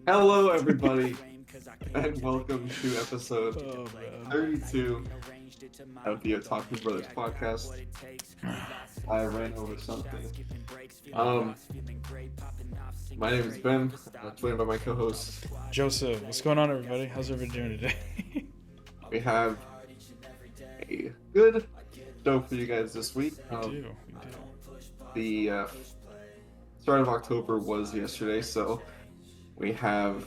Hello, everybody, and welcome to episode 32 of the Otaku Brothers podcast. I ran over something. My name is Ben. I'm joined by my co-host. Joseph. What's going on, everybody? How's everybody doing today? We have a good show for you guys this week. We do. The start of October was yesterday, so we have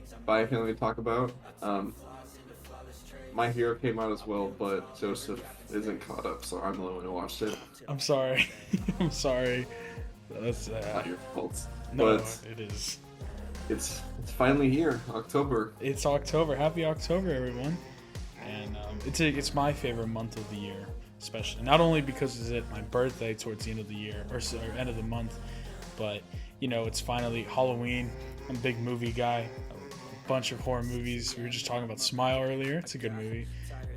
Spy Family to talk about. My Hero came out as well, but Joseph isn't caught up, so I'm the only one who watched it. I'm sorry. I'm sorry. That's Not your fault. No, but it is. It's finally here, October. It's October. Happy October, everyone. And it's my favorite month of the year, especially. Not only because it's my birthday towards the end of the year, or end of the month, but, you know, it's finally Halloween. I'm a big movie guy. A bunch of horror movies. We were just talking about Smile earlier. It's a good movie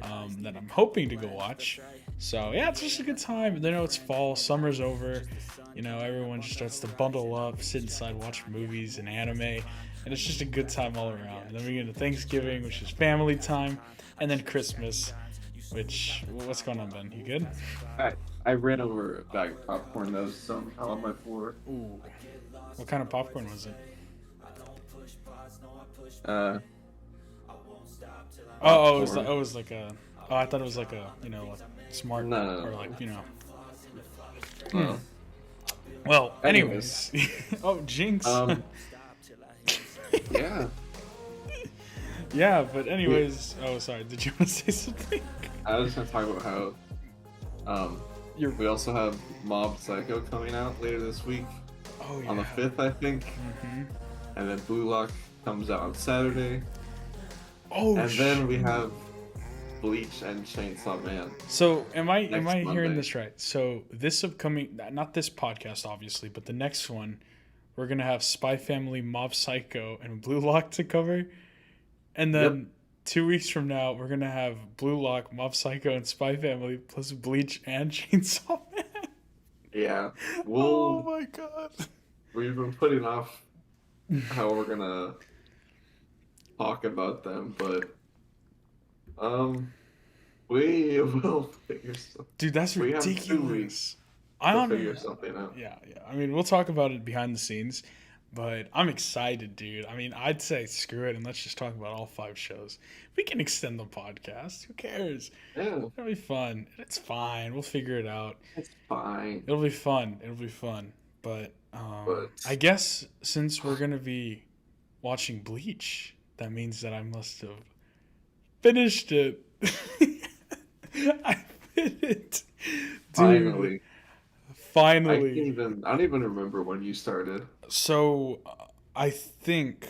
that I'm hoping to go watch. So, yeah, it's just a good time. You know, it's fall. Summer's over. You know, everyone just starts to bundle up, sit inside, watch movies and anime. And it's just a good time all around. And then we get into Thanksgiving, which is family time. And then Christmas, which... What's going on, Ben? You good? I ran over a bag of popcorn that was somehow on my floor. Ooh. What kind of popcorn was it? Popcorn. It was like a... Oh, I thought it was like a, you know, like smart... No. Or like, you know... Well, Well, anyways. Oh, Jinx. Yeah. Yeah, but anyways... Oh, sorry. Did you want to say something? I was just going to talk about how we also have Mob Psycho coming out later this week. Oh, yeah. On the 5th, I think. Mm-hmm. And then Blue Lock comes out on Saturday. Oh, and then we have Bleach and Chainsaw Man. So am I Monday. hearing this right? So this upcoming, not this podcast obviously, but the next one, we're gonna have Spy Family, Mob Psycho, and Blue Lock to cover, and then 2 weeks from now we're gonna have Blue Lock, Mob Psycho, and Spy Family plus Bleach and Chainsaw Man. Yeah. Oh my god. We've been putting off how we're gonna talk about them, but we will figure something. Dude, that's We have 2 ridiculous. weeks I to don't figure something out. Yeah. I mean, we'll talk about it behind the scenes, but I'm excited, dude. I mean, I'd say screw it and let's just talk about all 5 shows. We can extend the podcast. Who cares? Yeah, It'll be fun. It's fine. We'll figure it out. it's fine. It'll be fun. But I guess since we're gonna be watching Bleach, that means that I must have finished it. I did it. Dude. Finally. I don't even remember when you started. So I think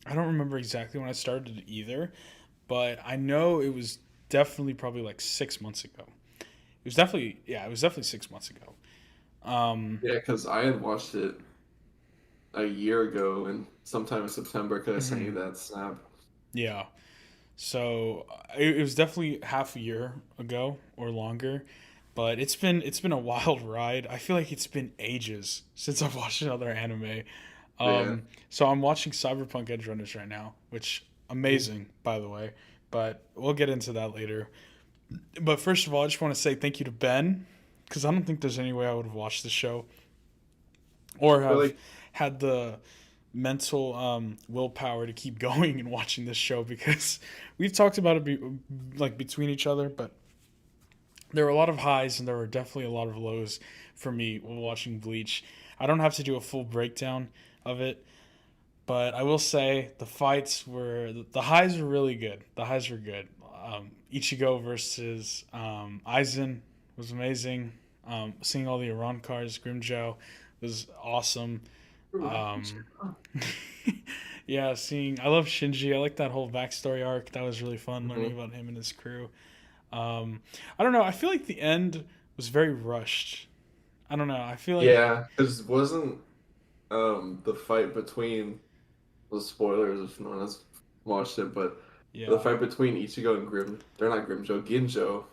I don't remember exactly when I started either, but I know it was definitely probably like 6 months ago. It was definitely 6 months ago. Yeah, because I had watched it a year ago, and sometime in September, because I sent you that snap. Yeah. So it was definitely half a year ago or longer, but it's been a wild ride. I feel like it's been ages since I've watched another anime. So I'm watching Cyberpunk Edge Runners right now, which amazing, by the way. But we'll get into that later. But first of all, I just want to say thank you to Ben, because I don't think there's any way I would have watched the show or have had the mental willpower to keep going and watching this show, because we've talked about it between each other, but there were a lot of highs and there were definitely a lot of lows for me while watching Bleach. I don't have to do a full breakdown of it, but I will say the highs were really good. The highs were good. Ichigo versus Aizen was amazing. Seeing all the Iran cars, Grimjow was awesome. Yeah, I love Shinji. I like that whole backstory arc. That was really fun, learning about him and his crew. I don't know. I feel like the end was very rushed. I don't know. I feel like because wasn't the fight between the spoilers if no one has watched it, but the fight between Ichigo and they're not Grimjow, Ginjo.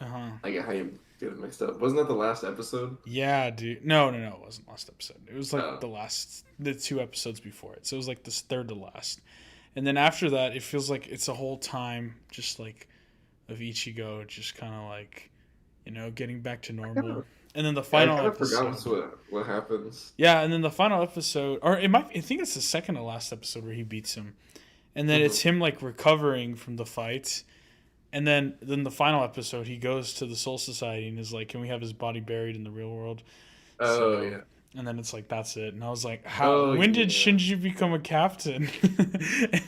I get how you getting mixed up. Wasn't that the last episode? Yeah, dude. No, it wasn't last episode. It was like Oh. the 2 episodes before it. So it was like this third to last. And then after that, it feels like it's a whole time just like of Ichigo just kind of like, getting back to normal. And then the I final kind of episode. forgot what happens. Yeah, and then the final episode, or I think it's the second to last episode where he beats him. And then it's him like recovering from the fight. And then the final episode, he goes to the Soul Society and is like, "Can we have his body buried in the real world?" Oh, yeah. And then it's like, that's it. And I was like, when did yeah. Shinji become a captain?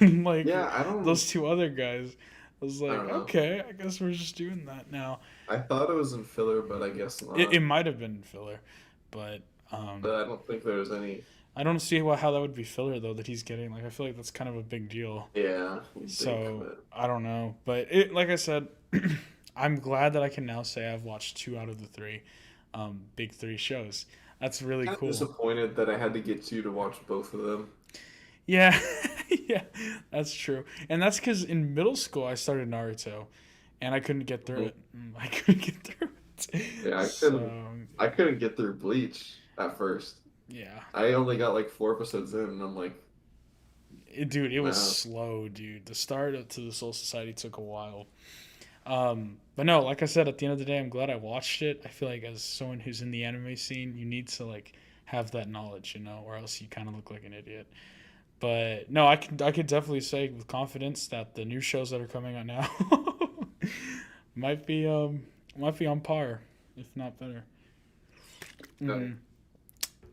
And like, Yeah, I don't. those two other guys. I was like, okay, I guess we're just doing that now. I thought it was in filler, but I guess not. It might have been filler, but I don't think there was any. I don't see how that would be filler though that he's getting. Like, I feel like that's kind of a big deal. Yeah. So I don't know, but like I said, I'm glad that I can now say I've watched 2 out of the 3 big 3 shows. That's really cool. I'm disappointed that I had to get you to watch both of them. Yeah, yeah, that's true. And that's because in middle school I started Naruto, and I couldn't get through it. I couldn't get through it. Yeah, I couldn't get through Bleach at first. Yeah. I only got like 4 episodes in, and I'm like, dude, it was slow, dude. The start to the Soul Society took a while. But no, like I said, at the end of the day, I'm glad I watched it. I feel like as someone who's in the anime scene, you need to like have that knowledge, or else you kind of look like an idiot. But no, I could definitely say with confidence that the new shows that are coming out now might be on par, if not better.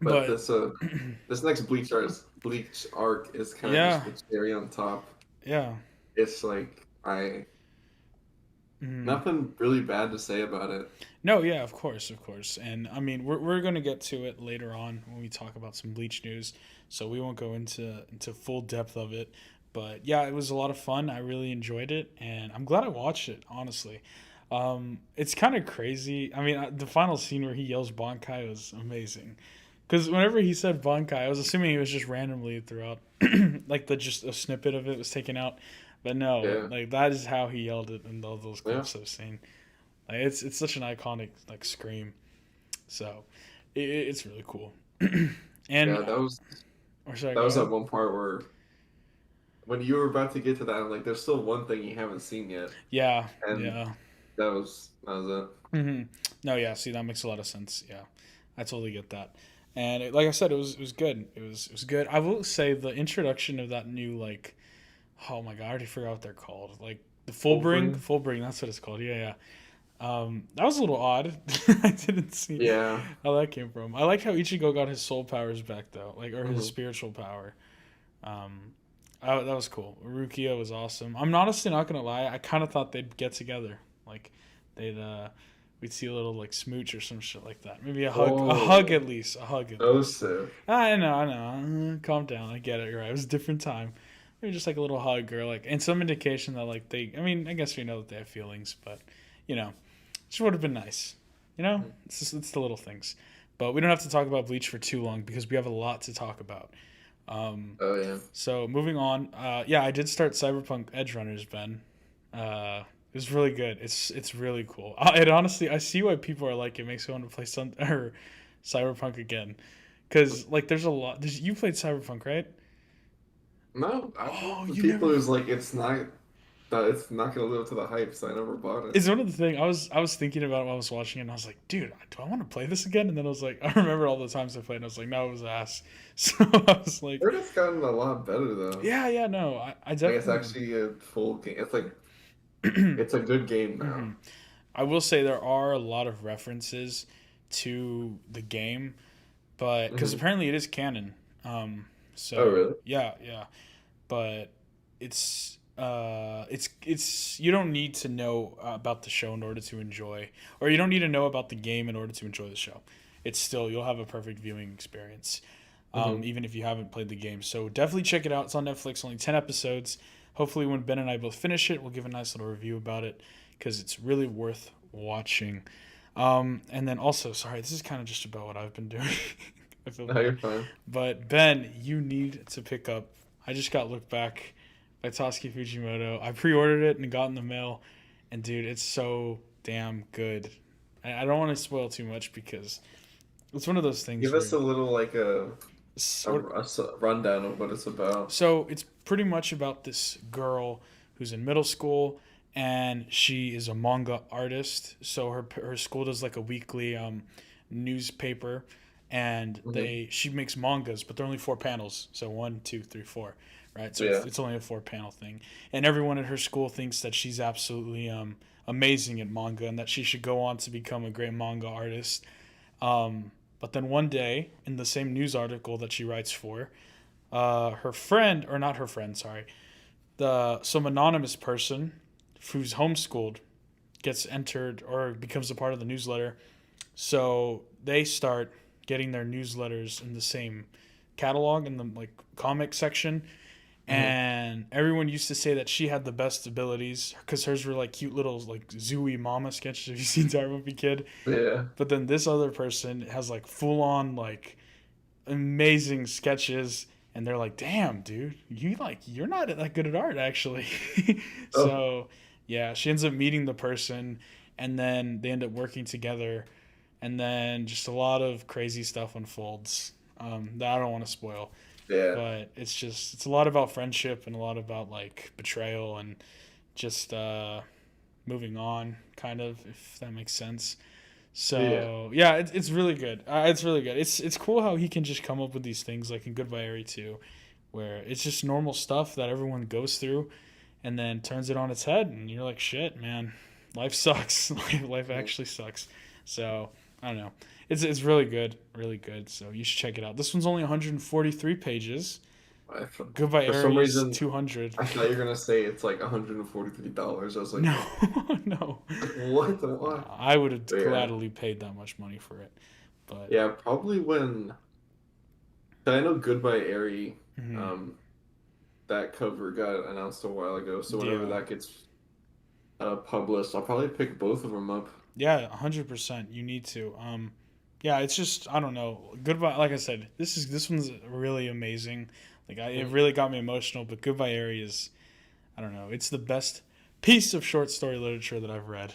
But this next Bleach arc is kind of just the cherry on top. Yeah. It's like nothing really bad to say about it. No, yeah, of course. And I mean, we're going to get to it later on when we talk about some Bleach news, so we won't go into full depth of it. But yeah, it was a lot of fun. I really enjoyed it, and I'm glad I watched it, honestly. It's kind of crazy. I mean, the final scene where he yells Bankai was amazing. Because whenever he said Bankai, I was assuming it was just randomly throughout, like just a snippet of it was taken out. But no, like that is how he yelled it in all those clips I've seen. Like it's such an iconic like scream. So it's really cool. And yeah, that was that one part where when you were about to get to that, I'm like, there's still one thing you haven't seen yet. Yeah, and yeah. That was it. Mm-hmm. No, yeah. See, that makes a lot of sense. Yeah, I totally get that. And like I said, it was good. It was good. I will say the introduction of that new like, oh my god, I already forgot what they're called. Like the Fullbring, that's what it's called. Yeah. That was a little odd. I didn't see how that came from. I like how Ichigo got his soul powers back though, like or his spiritual power. That was cool. Rukia was awesome. I'm honestly not gonna lie. I kind of thought they'd get together, like we'd see a little like smooch or some shit like that. Maybe a hug at least. I know. Calm down. I get it. You're right. It was a different time. Maybe just like a little hug or like, and some indication that like I guess we know that they have feelings, but just would have been nice. It's the little things. But we don't have to talk about Bleach for too long because we have a lot to talk about. So moving on. I did start Cyberpunk Edge Runners, Ben. It was really good. It's really cool. It honestly, I see why people are like, it makes me want to play Cyberpunk again, because like there's a lot. You played Cyberpunk, right? No, people who's like it's not gonna live up to the hype, so I never bought it. It's one of the things I was thinking about when I was watching it, and I was like, dude, do I want to play this again? And then I was like, I remember all the times I played, and I was like, no, it was ass. So I was like, it's gotten a lot better though. Yeah, no, I definitely. It's actually a full game. It's like. It's a good game now. Mm-hmm. I will say there are a lot of references to the game, but because apparently it is canon. So really? Yeah. But it's you don't need to know about the show in order to enjoy, or you don't need to know about the game in order to enjoy the show. It's still, you'll have a perfect viewing experience, even if you haven't played the game. So definitely check it out. It's on Netflix, only 10 episodes. Hopefully when Ben and I both finish it, we'll give a nice little review about it because it's really worth watching. And then also, sorry, this is kind of just about what I've been doing. I feel bad. You're fine. But Ben, you need to pick up. I just got Look Back by Tatsuki Fujimoto. I pre-ordered it and got in the mail. And dude, it's so damn good. I don't want to spoil too much because it's one of those things Give us where a little like sort. a rundown of what it's about. So it's pretty much about this girl who's in middle school, and she is a manga artist. So her school does like a weekly newspaper, and Hmm. she makes mangas, but they're only 4 panels. So one, two, three, four, right? So Yeah. it's only a 4 panel thing, and everyone at her school thinks that she's absolutely amazing at manga and that she should go on to become a great manga artist. But then one day, in the same news article that she writes for, her friend, or not her friend, sorry, some anonymous person who's homeschooled gets entered or becomes a part of the newsletter. So they start getting their newsletters in the same catalog in the like comic section, Hmm. and everyone used to say that she had the best abilities because hers were like cute little like Zooey mama sketches. Have you seen Darwin Kid? Yeah. But then this other person has like full on like amazing sketches, and they're like, damn dude, you're not that good at art actually. Oh, So yeah, she ends up meeting the person, and then they end up working together, and then just a lot of crazy stuff unfolds that I don't want to spoil, yeah. but it's a lot about friendship and a lot about like betrayal and just moving on, kind of, if that makes sense. Yeah. So yeah, it's really good. It's really good. It's cool how he can just come up with these things like in Goodbye Eri 2, where it's just normal stuff that everyone goes through, and then turns it on its head, and you're like, shit, man, life sucks. Life actually sucks. So I don't know. It's really good, really good. So you should check it out. This one's only 143 pages. I, th- Goodbye for some Eri is reason, 200. I thought you were gonna say it's like $143. I was like, No, no. what the what? I would have But yeah. gladly paid that much money for it, but. Yeah, probably when 'cause I know Goodbye Airy, Mhm. um, that cover got announced a while ago. So whenever Yeah. that gets published, I'll probably pick both of them up. Yeah, 100%. You need to. Yeah, it's just I don't know. Goodbye. Like I said, this one's really amazing. It Mhm. really got me emotional. But Goodbye Eri is I don't know. It's the best piece of short story literature that I've read,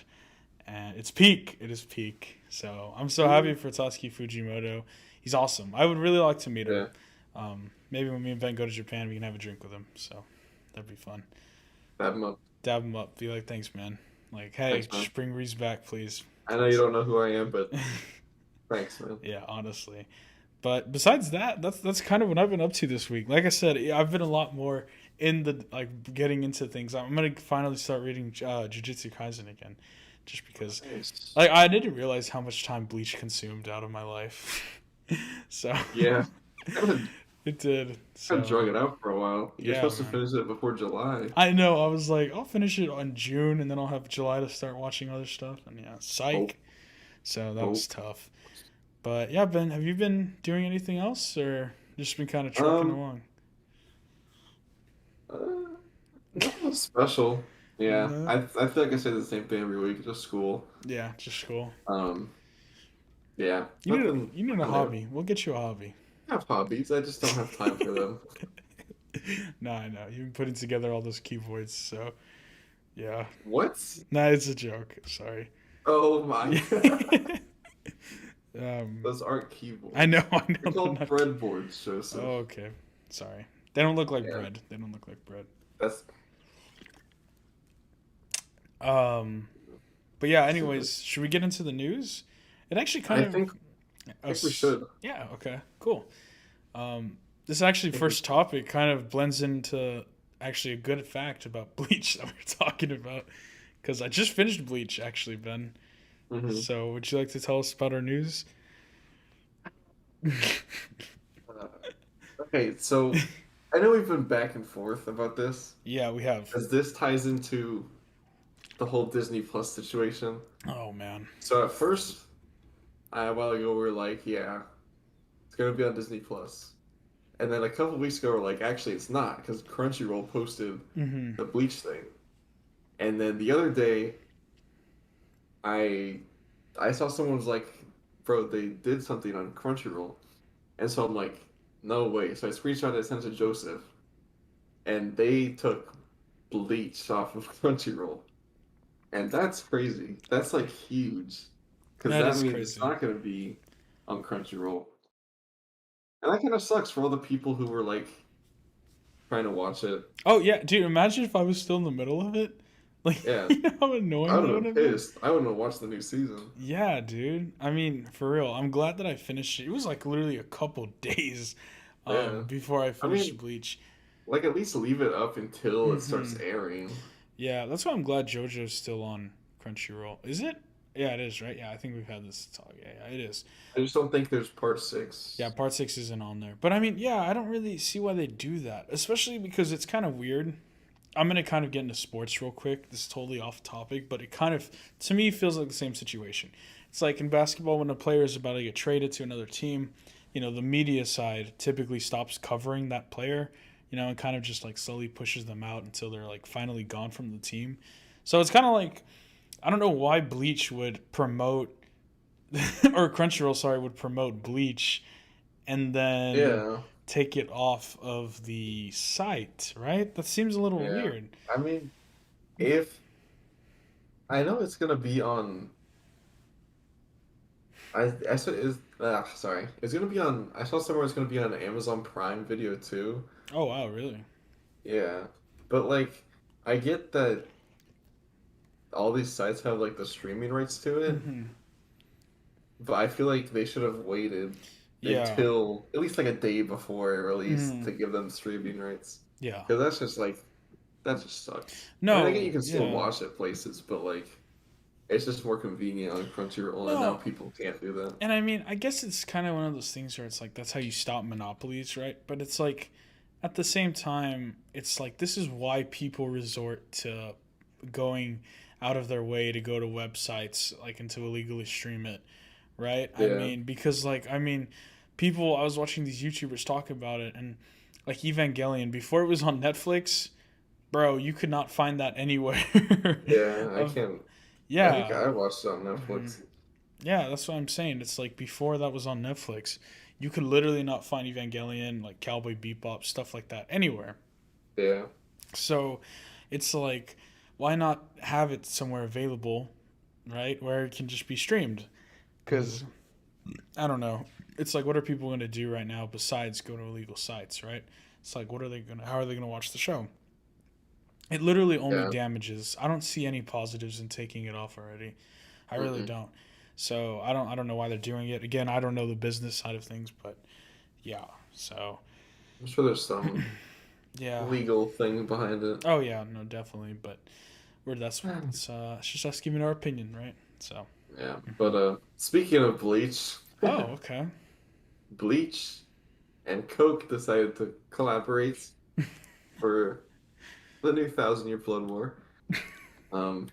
and it's peak. It is peak. So I'm so happy Mm. for Tatsuki Fujimoto. He's awesome. I would really like to meet him. Yeah, Maybe when me and Ben go to Japan, we can have a drink with him. So that'd be fun. that much. Dab him up. Be like, thanks, man. Like, hey, Thanks, man. just bring Reese back, please, I know you please. don't know who I am, but thanks, man. Yeah, honestly. But besides that, that's kind of what I've been up to this week. Like I said, I've been a lot more in the like getting into things. I'm gonna finally start reading Jujutsu Kaisen again, just because Nice. like I didn't realize how much time Bleach consumed out of my life. So Yeah, kind of it did. kind of drug So it out for a while. You're yeah, supposed to man. finish it before July. I know. I was like, I'll finish it on June, and then I'll have July to start watching other stuff. And yeah, Hope, psych. So that was hope. tough. But yeah, Ben, have you been doing anything else, or just been kind of trucking Um, along? uh, Nothing special. Yeah, No. I feel like I say the same thing every week. Just school. Yeah, just cool. Um, yeah, You need a nothing new. hobby. We'll get you a hobby. I have hobbies. I just don't have time for them. No, I know. You've been putting together all those keyboards, so yeah. What? Nah, it's a joke. Sorry. Oh my Yeah. god. um, Those aren't keyboards. I know. They're They're called not. breadboards, Joseph. Oh, okay. Sorry. They don't look like Yeah, bread. They don't look like bread. that's Um, but yeah. stupid. Anyways, should we get into the news? It actually kind I of. think I think we should. Yeah. Okay. Cool. This actually first topic kind of blends into actually a good fact about Bleach that we are talking about because I just finished Bleach actually, Ben. Hmm. So would you like to tell us about our news? Uh, okay, so I know we've been back and forth about this, Yeah, we have. as this ties into the whole Disney Plus situation. Oh man. So at first, a while ago, we were like, yeah, it's gonna be on Disney Plus. And then a couple weeks ago, we're like, actually, it's not, because Crunchyroll posted Mm-hmm. the Bleach thing. And then the other day, I I saw someone was like, bro, they did something on Crunchyroll. And so I'm like, no way. So I screenshot it, sent it to Joseph, and they took Bleach off of Crunchyroll. And that's crazy. That's like huge. because That that is means it's crazy. not going to be on Crunchyroll. And that kind of sucks for all the people who were like trying to watch it. Oh yeah, dude, imagine if I was still in the middle of it. Like, Yeah, you know how I annoying would that have would been have been? pissed. I wouldn't have watched the new season. Yeah, dude. I mean, for real. I'm glad that I finished it. It was like literally a couple days Yeah, before I I finished mean, Bleach. like at least leave it up until it Hmm. starts airing. Yeah, that's why I'm glad JoJo's still on Crunchyroll. Is it? Yeah, it is, right? Yeah, I think we've had this talk. Yeah, yeah, it is. I just don't think there's part Yeah, 6. part 6 isn't on there. But I mean, yeah, I don't really see why they do that, especially because it's kind of weird. I'm going to kind of get into sports real quick. This is totally off topic, but it kind of, to me, feels like the same situation. It's like in basketball when a player is about to get traded to another team, the media side typically stops covering that player, and kind of just like slowly pushes them out until they're like finally gone from the team. So it's kind of like, I don't know why Bleach would promote, or Crunchyroll, sorry, would promote Bleach and then Yeah, take it off of the site, right? That seems a little yeah. weird. I mean, if I know it's gonna be on, I said is sorry, it's gonna be on. I saw somewhere it's gonna be on Amazon Prime Video too. Oh wow, really? Yeah, but like, I get that all these sites have like the streaming rights to it, Hmm. but I feel like they should have waited Yeah. until at least like a day before it released Hmm. to give them streaming rights. Yeah. Because that's just like that just sucks. I mean, I get you No. can still Yeah. watch it places, but like it's just more convenient on Crunchyroll, and now No. people can't do that. And I mean, I guess it's kind of one of those things where it's like that's how you stop monopolies, right? But it's like at the same time, it's like this is why people resort to going out of their way to go to websites like and to illegally stream it, right? I Yeah, mean, because like I mean, people I was watching these YouTubers talk about it and like Evangelion before it was on Netflix, bro, you could not find that anywhere. yeah, I of can't. I think yeah. I watched it on Mhm. Netflix. Yeah, that's what I'm saying. It's like before that was on Netflix, you could literally not find Evangelion, like Cowboy Bebop, stuff like that anywhere. Yeah, So it's like, why not have it somewhere available, right? Where it can just be streamed? mhm, Because, I don't know. It's like, what are people going to do right now besides go to illegal sites, right? It's like, how are they going to watch the show? It literally only yeah, damages. I don't see any positives in taking it off already. I really mm-mm. don't. So I don't know why they're doing it. Again, I don't know the business side of things, but yeah. So I'm sure there's some yeah. legal thing behind it. Oh yeah, no, definitely. But it's just us giving our opinion, right? So Yeah, mhm. but speaking of Bleach, Oh, okay. Bleach and Coke decided to collaborate for the new Thousand Year Blood War. Um,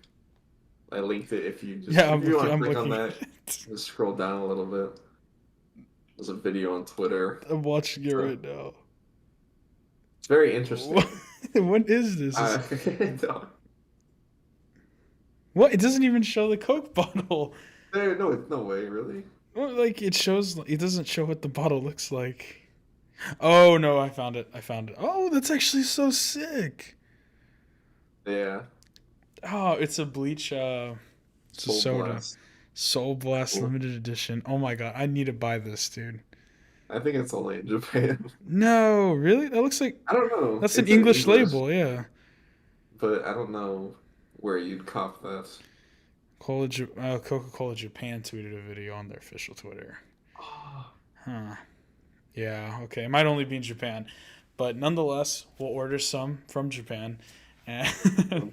I linked it. Yeah, If I'm you looking. want to I'm click on looking that, at it. just scroll down a little bit. There's a video on Twitter. I'm watching it So right now. it's very What, interesting. what is this? Uh, no, What? It doesn't even show the Coke bottle. no way, really. Well, like it shows. It doesn't show what the bottle looks like. Oh no, I found it. I found it. Oh, that's actually so sick. Yeah, Oh, it's a bleach. It's a Soul soda. Blast. Soul Blast Cool. limited edition. Oh my god, I need to buy this, dude. I think it's only in Japan. No, really? That looks like I don't know. that's an It's in English English, label. Yeah. but I don't know where you'd cop that. Coca Cola Japan tweeted a video on their official Twitter. Oh, Huh. Yeah. Okay. It might only be in Japan, but nonetheless, we'll order some from Japan, and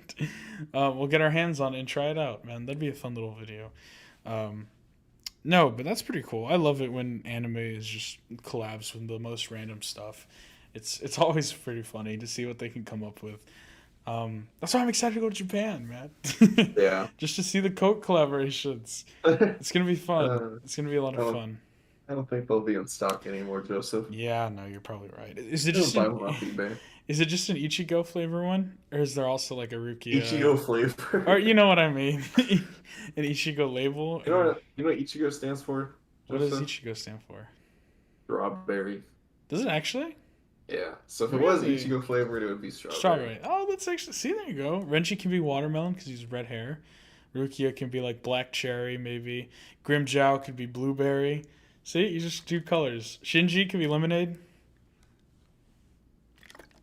we'll get our hands on it and try it out. Man, that'd be a fun little video. Um, No, but that's pretty cool. I love it when anime is just collabs with the most random stuff. It's always pretty funny to see what they can come up with. That's why I'm excited to go to Japan, man. yeah. Just to see the Coke collaborations. It's gonna be fun. uh, It's gonna be a lot I of don't. fun. I don't think they'll be in stock anymore, Joseph. Yeah, no, you're probably right. Just buy one off eBay. Is it just an Ichigo flavor one, or is there also like a Rukia? Ichigo Or flavor. you know what I mean? An Ichigo label, or You know what Ichigo stands for, what does Joseph? Ichigo stand for? Strawberry. Does it actually? Yeah. So if it was Really? Ichigo flavored, it would be strawberry. Strawberry. Oh, that's actually. See, there you go. Renji can be watermelon because he's red hair, Rukia can be like black cherry, maybe. Grimjow could be blueberry. See, you just do colors. Shinji could be lemonade.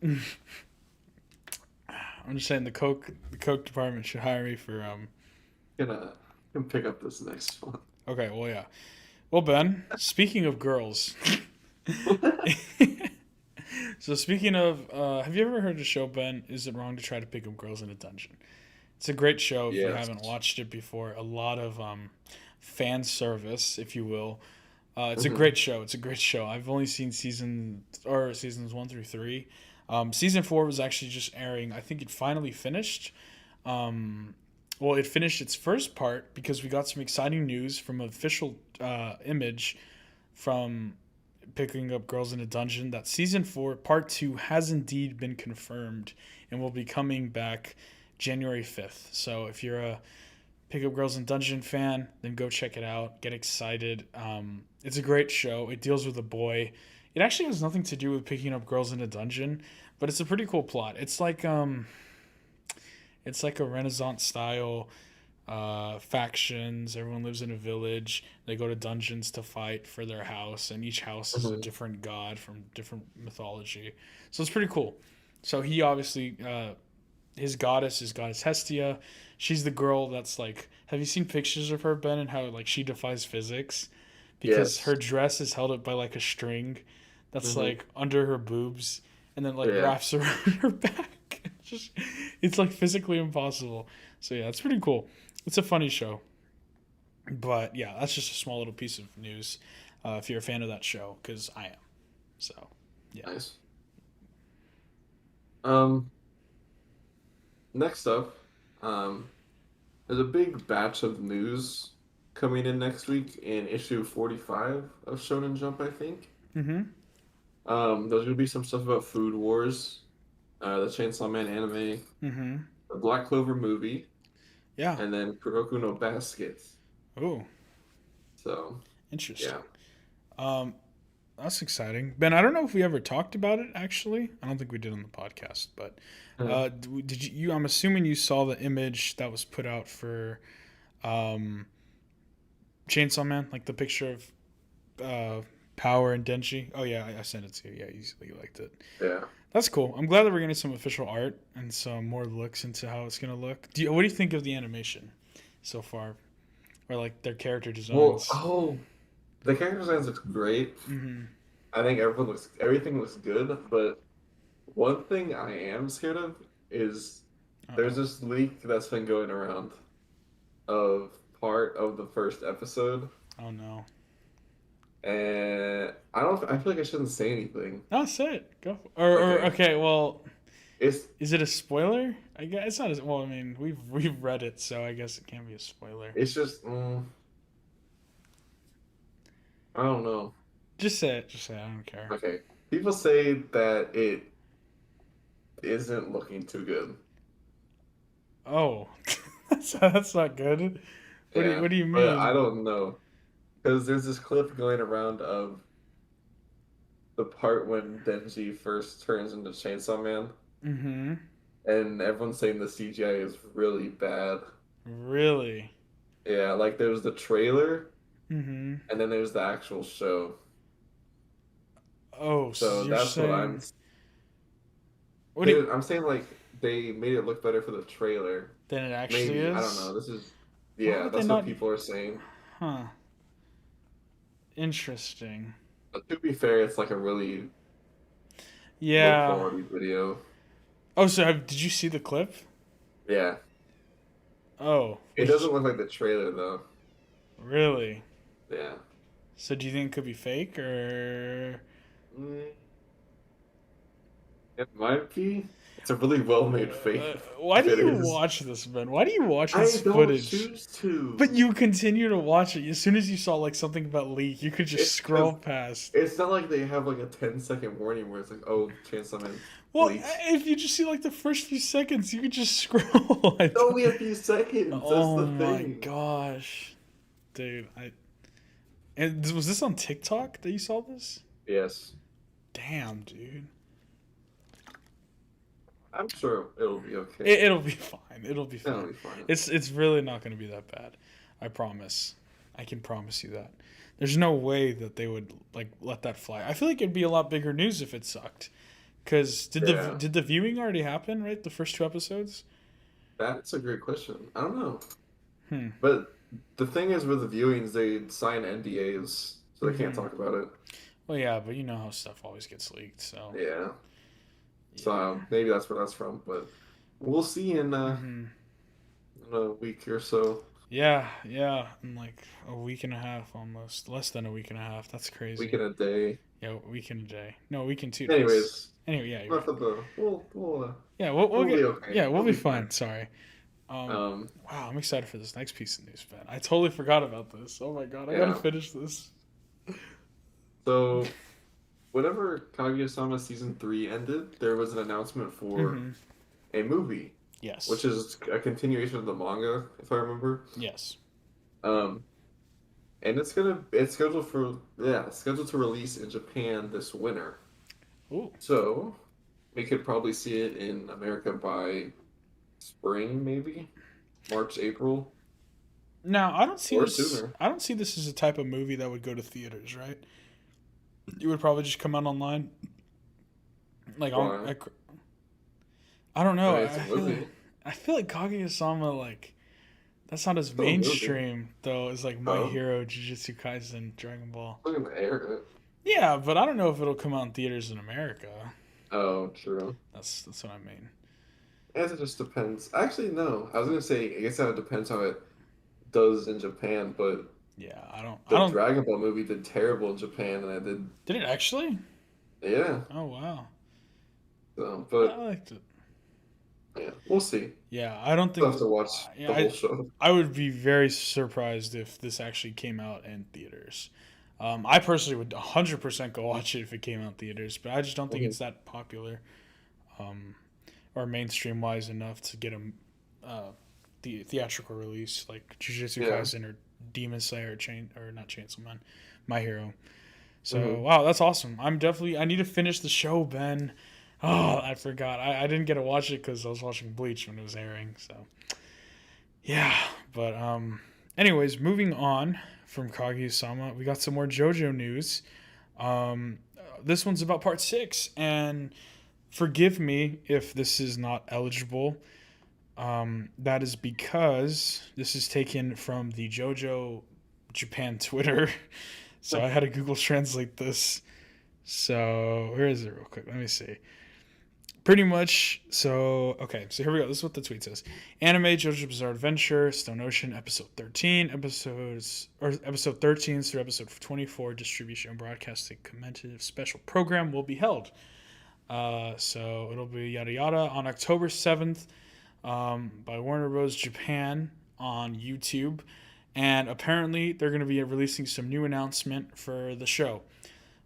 I'm just saying the Coke department should hire me for Gonna can pick up this next one. Okay, well yeah. Well Ben, speaking of girls. So speaking of have you ever heard the show Ben, Is It Wrong to Try to Pick Up Girls in a Dungeon? It's a great show if you Yes. haven't watched it before. A lot of fan service, if you will. It's a Hmm. great show. It's a great show. I've only seen seasons 1 through 3. Season 4 was actually just airing. I think it finally finished. Um, well, it finished its first part because we got some exciting news from an official image from Picking Up Girls in a Dungeon that season 4, part 2, has indeed been confirmed and will be coming back January 5th. So if you're a Pick Up Girls in Dungeon fan, then go check it out. Get excited. It's a great show. It deals with a boy. It actually has nothing to do with picking up girls in a dungeon, but it's a pretty cool plot. It's like a Renaissance style factions. Everyone lives in a village. They go to dungeons to fight for their house, and each house is a Hmm. different god from different mythology. So it's pretty cool. So he obviously his goddess is goddess Hestia. She's the girl that's like. Have you seen pictures of her, Ben, and how like she defies physics because Yes. her dress is held up by like a string that's Hmm. like under her boobs and then like Yeah. wraps around her back. It's like physically impossible. So yeah, it's pretty cool. It's a funny show, but yeah, that's just a small little piece of news if you're a fan of that show, because I am. So yeah. Nice. Um. Next up, um, there's a big batch of news coming in next week in issue 45 of Shonen Jump, I think. Mhm. There's gonna be some stuff about Food Wars, the Chainsaw Man anime, Mhm. the Black Clover movie, Yeah. and then Kuroko no Basket. Oh, So, interesting. yeah. Um, that's exciting, Ben. I don't know if we ever talked about it. Actually, I don't think we did on the podcast. But Uh, did you? I'm assuming you saw the image that was put out for um, Chainsaw Man, like the picture of uh, Power and Denji. Oh yeah, I sent it to you. Yeah, you liked it. yeah. That's cool. I'm glad that we're getting some official art and some more looks into how it's gonna look. What do you think of the animation so far, or like their character Well, designs? oh, the character designs looks great. Mm-hmm. I think everything looks good, but one thing I am scared of is Uh there's oh. this leak that's been going around of part of the first episode, Oh no. and I feel like I shouldn't say anything. No, say it. Go. Or Okay, okay. Well, it's is it a spoiler? I guess it's not. Well, I mean, we've read it, so I guess it can be a spoiler. it's just I don't know. Just say it. Just say it. I don't care. Okay, people say that it isn't looking too good. Oh, that's not good. Yeah, What do you but I mean? don't know because there's this clip going around of the part when Denji first turns into Chainsaw Man, Mm-hmm. and everyone's saying the CGI is really bad. Really? Yeah, like there's the trailer, Mm-hmm. and then there's the actual show. Oh, so So you're that's what saying what do you, I'm saying like they made it look better for the trailer. than it actually Maybe, I don't know. is? This is Why yeah, would they that's what not? people are saying. Huh. Interesting. But to be fair, it's like a really low Yeah. quality video. Oh, so did you see the clip? Yeah. Oh, It which doesn't look like the trailer though. really? Yeah. So do you think it could be fake or? Mm, it might be. It's a really well made fake Why do you videos. watch this, Ben? Why do you watch I this don't footage? choose to. But you continue to watch it. As soon as you saw like something about leak, you could just It's scroll because past. it's not like they have like a 10-second warning where it's like, oh, Chainsaw Man Well, Bleach. if you just see like the first few seconds, you could just scroll. It's only a few seconds. That's Oh the my thing. gosh, dude! Was this on TikTok that you saw this? Yes. Damn, dude. I'm sure it'll be okay. It'll be fine. It'll be It'll fine. be fine. It's really not going to be that bad. I promise. I can promise you that. There's no way that they would like let that fly. I feel like it'd be a lot bigger news if it sucked. Cause Yeah, did the viewing already happen? Right, the first two episodes. that's a great question. I don't know, Hmm. but the thing is with the viewings, they sign NDAs, so they can't Hmm. talk about it. Well, yeah, but you know how stuff always gets leaked. So Yeah, so yeah. maybe that's where that's from. But we'll see Hmm. in a week or so, Yeah, yeah, in like a week and a half almost. Less than a week and a half. That's week crazy. and a day. Yeah, a week and a day. No, a week and 2 days. Anyways, Anyway, yeah, you're right. nothing to. Yeah, we'll We'll be get. okay. Yeah, we'll We'll be be fine. fine. Sorry. Um, Wow, I'm excited for this next piece of news, Ben. I totally forgot about this. Oh my god, I gotta yeah. finish this. So whenever Kaguya-sama season 3 ended, there was an announcement for Mm-hmm. a movie, which Yes. is a continuation of the manga, if I remember. Yes. Um, and it's scheduled for it's scheduled to release in Japan this winter. Ooh. So we could probably see it in America by spring, maybe March, April, Now, I don't see or this. sooner. I don't see this as a type of movie that would go to theaters, right? It would probably just come out online. Like Why? I don't I know. mean, it's a movie. I feel like Kaguya-sama like that's not as Still a movie. mainstream though as like My Oh, Hero, Jujutsu Kaisen, Dragon Ball. look at the air. Yeah, but I don't know if it'll come out in theaters in America. Oh, true. That's what I mean. I guess it just depends. Actually, no. I was gonna say, I guess that depends how it does in Japan, but Yeah, I the don't. Dragon Ball movie did terrible in Japan, and I did, Did it actually? yeah. Oh wow, So, I but liked it. yeah, we'll see. Yeah, I don't We'll think. have to watch Yeah, the whole show. I would be very surprised if this actually came out in theaters. I personally would 100% go watch it if it came out in theaters, but I just don't think Mhm. it's that popular um, or mainstream wise enough to get a theatrical release like Jujutsu Yeah. Kaisen or Demon Slayer or not Chainsaw Man, My Hero. So Hmm. wow, that's awesome. I need to finish the show, Ben. Oh, I forgot. I didn't get to watch it because I was watching Bleach when it was airing. So yeah, but anyways, moving on from Kaguya-sama, we got some more JoJo news. This one's about part six, and forgive me if this is not eligible. That is because this is taken from the JoJo Japan Twitter. So I had to Google Translate this. So where is it real quick? Let me see. Pretty much. So okay. So here we go. This is what the tweet says: Anime JoJo's Bizarre Adventure, Stone Ocean, episode 13, episode 13 through episode 24, distribution and broadcasting commentative special program will be held. So it'll be yada yada on October 7th by Warner Bros. Japan on YouTube. And apparently, they're going to be releasing some new announcement for the show.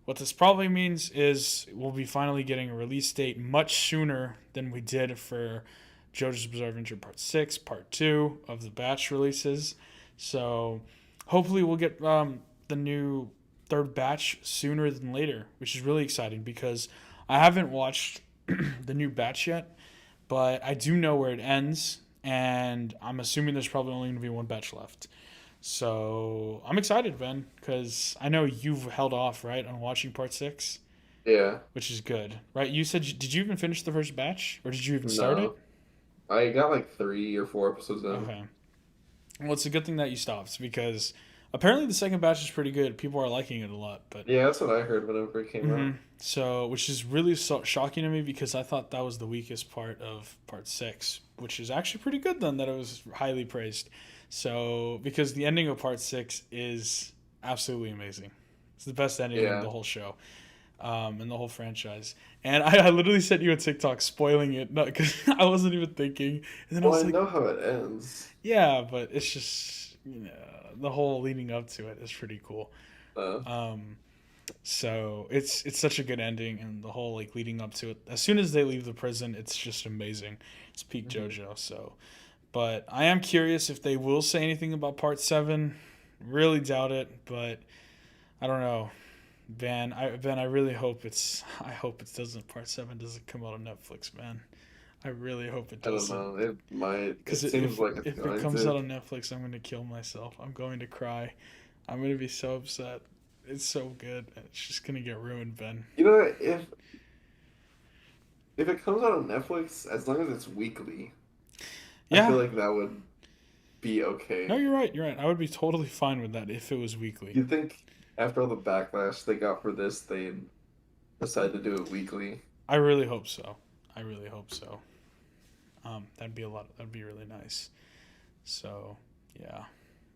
What this probably means is we'll be finally getting a release date much sooner than we did for JoJo's Bizarre Adventure Part 6, Part 2 of the batch releases. So hopefully, we'll get the new third batch sooner than later, which is really exciting because I haven't watched the new batch yet, but I do know where it ends, and I'm assuming there's probably only going to be one batch left. So I'm excited, Ben, because I know you've held off, right, on watching part six, Yeah. which is good, right? You said, did you even finish the first batch, or did you even start it? No. I got like 3 or 4 episodes in. Okay. Well, it's a good thing that you stopped because apparently the second batch is pretty good. People are liking it a lot, but Yeah, that's what I heard whenever it came out. so which is really shocking to me because I thought that was the weakest part of part six, which is actually pretty good then that it was highly praised. So because the ending of part six is absolutely amazing. It's the best ending in Yeah. the whole show, in the whole franchise. And I literally sent you a TikTok spoiling it, not because I wasn't even thinking. And then I Well, was I like, know how it ends. yeah, but it's just the whole leading up to it is pretty cool. Uh, Um, so it's such a good ending, and the whole like leading up to it. As soon as they leave the prison, it's just amazing. It's peak mhm. JoJo. So, but I am curious if they will say anything about part seven. Really doubt it, but I don't know. Ben, I really hope it's. I hope it doesn't. Part seven doesn't come out on Netflix, man. I really hope it I don't doesn't. know. It might. Because It seems like it's if it going comes to. out on Netflix, I'm gonna kill myself. I'm going to cry. I'm gonna be so upset. It's so good. It's just gonna get ruined, Ben. You know, if it comes out on Netflix, as long as it's weekly, I feel Yeah. like that would be No, okay. you're right. You're right. I would be totally fine with that if it was weekly. You think after all the backlash they got for this, they'd decide to do it weekly? I really hope so. I really hope so. That'd be a lot. That'd be really nice. So, yeah.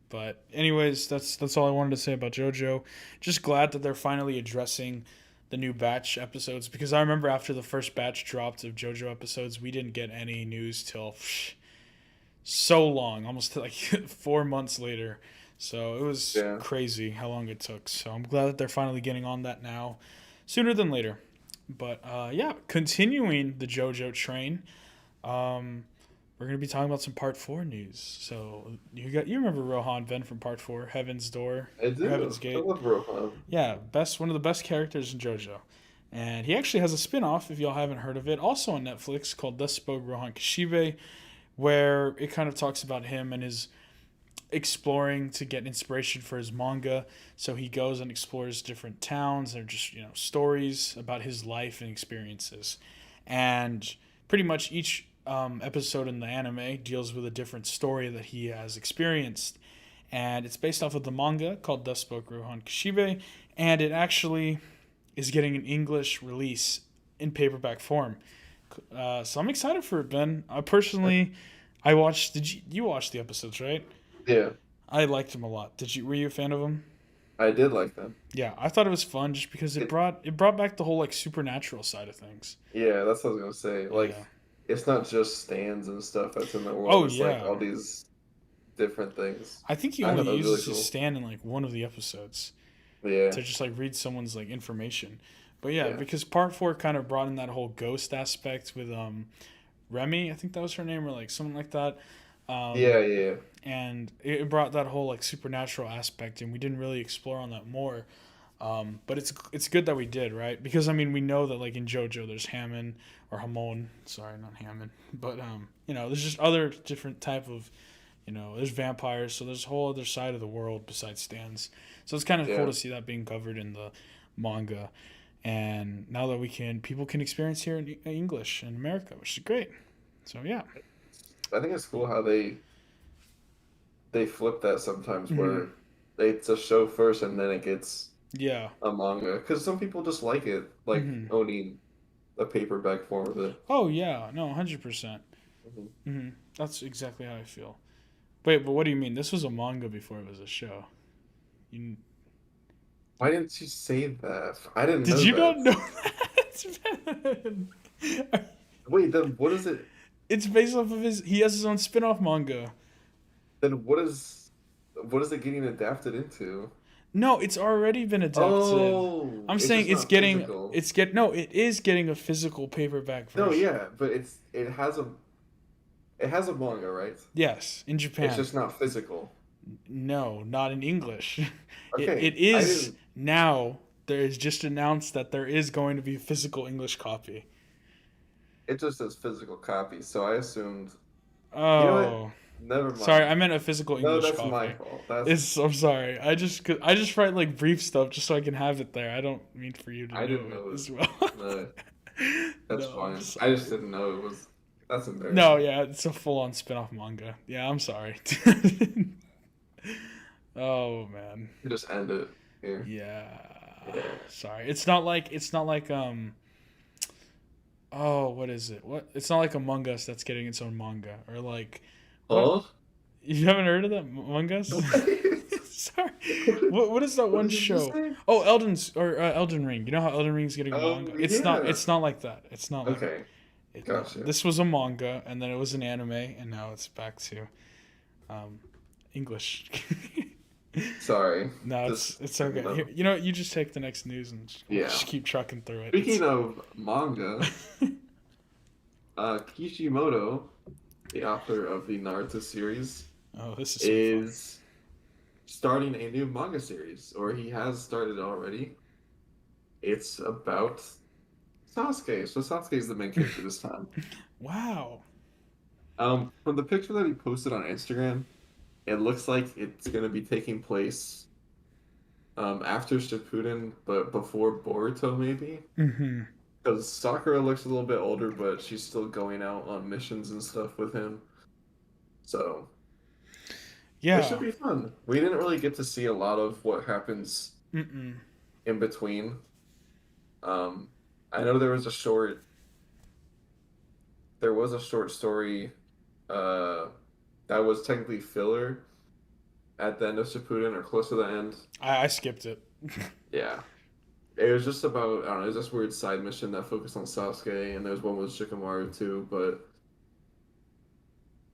But anyways, that's all I wanted to say about JoJo. Just glad that they're finally addressing the new batch episodes because I remember after the first batch dropped of JoJo episodes, we didn't get any news till so long, almost like 4 months later. So it was Yeah. crazy how long it took. So I'm glad that they're finally getting on that now, sooner than later. But yeah, continuing the JoJo train. Um, we're gonna be talking about some Part Four news. So you remember Rohan Ben from Part Four, Heaven's Door I or Heaven's do. I Gate? love Rohan. Yeah, best one of the best characters in JoJo. And he actually has a spin-off, if y'all haven't heard of it, also on Netflix called Thus Spoke Rohan Kashibe, where it kind of talks about him and his exploring to get inspiration for his manga. So he goes and explores different towns and just, stories about his life and experiences. And pretty much each episode in the anime deals with a different story that he has experienced. And it's based off of the manga called Thus Spoke Rohan Kashibe. And it actually is getting an English release in paperback form. So I'm excited for it, Ben. I personally, I watched. Did you watch the episodes? Right. Yeah, I liked him a lot. Did you? Were you a fan of him? I did like them. Yeah, I thought it was fun just because it It, brought back the whole like supernatural side of things. yeah, that's what I was gonna say. Yeah. Like, it's not just stands and stuff that's in the world. Oh It's like yeah. all these different things. I think he I only thought that was really uses his cool. stand in like one of the episodes Yeah, to just like read someone's like information. But yeah, yeah, because part four kind of brought in that whole ghost aspect with Remy, I think that was her name, or like something like that. yeah, Um, yeah, and it brought that whole like supernatural aspect, and we didn't really explore on that more. But it's good that we did, right? Because I mean, we know that like in JoJo, there's Hammond or Hamon. Sorry, not Hammond, but there's just other different type of, there's vampires, so there's a whole other side of the world besides stands. So it's kind of cool yeah. to see that being covered in the manga, and now that people can experience here in English in America, which is great. So yeah. I think it's cool how they flip that sometimes, Hmm. where it's a show first and then it gets Yeah. a manga. Because some people just like it, like Hmm. owning the paperback form of it. Oh yeah, no, 100%. Mhm. Hmm. That's exactly how I feel. Wait, but what do you mean? This was a manga before it was a show. You, Why didn't you say that? I didn't did know you that. not know that? Man? Wait, then what is it? It's based off of his. He has his own spin-off manga. Then what is it getting adapted into? No, it's already been adapted. Oh, I'm it's saying just it's not getting. physical. It's get. No, it is getting a physical paperback No, version. yeah, but it has a manga, right? Yes, in It's Japan. just not physical. No, not in English. It Okay, I is didn't. now. There is just announced that there is going to be a physical English copy. It just says physical copy, so I assumed. You know what? Oh, Never sorry. mind. I meant a physical No, English that's my copy. fault. That's It's. I'm sorry. I just write like brief stuff just so I can have it there. I don't mean for you to I know didn't it know it. as well. No, that's No, I'm fine. I just sorry. didn't know it was. That's No, embarrassing. yeah, it's a full-on spin-off manga. Yeah, I'm sorry. Oh man. You just end it here. Yeah. Yeah. Sorry. It's not like. Oh, what is it? What? It's not like Among Us that's getting its own manga or like what? Huh? You haven't heard of that Among Us? What? Sorry. What is that What one did you just show? say? Oh, Elden Ring. You know how Elden Ring's getting a manga? It's not. Yeah. It's not like that. It's not like. Okay. No. Gotcha. This was a manga, and then it was an anime, and now it's back to um, English. Sorry. No, Just it's bringing okay. it Here, up. you just take the next news and we'll Yeah. just keep trucking through it. Speaking of manga, Kishimoto, the author of the Naruto series, Oh, this is so fun. is starting a new manga series, or he has started already. It's about Sasuke. So Sasuke is the main character this time. Wow. From the picture that he posted on Instagram, it looks like it's gonna be taking place after Shippuden, but before Boruto maybe. Mm-hmm. Because Sakura looks a little bit older, but she's still going out on missions and stuff with him. So it should Yeah. be fun. We didn't really get to see a lot of what happens Mm-mm. in between. Um, I know there was a short story uh that was technically filler at the end of Shippuden or close to the end. I skipped it. Yeah. It was just about, I don't know, it was this weird side mission that focused on Sasuke, and there's one with Shikamaru too, but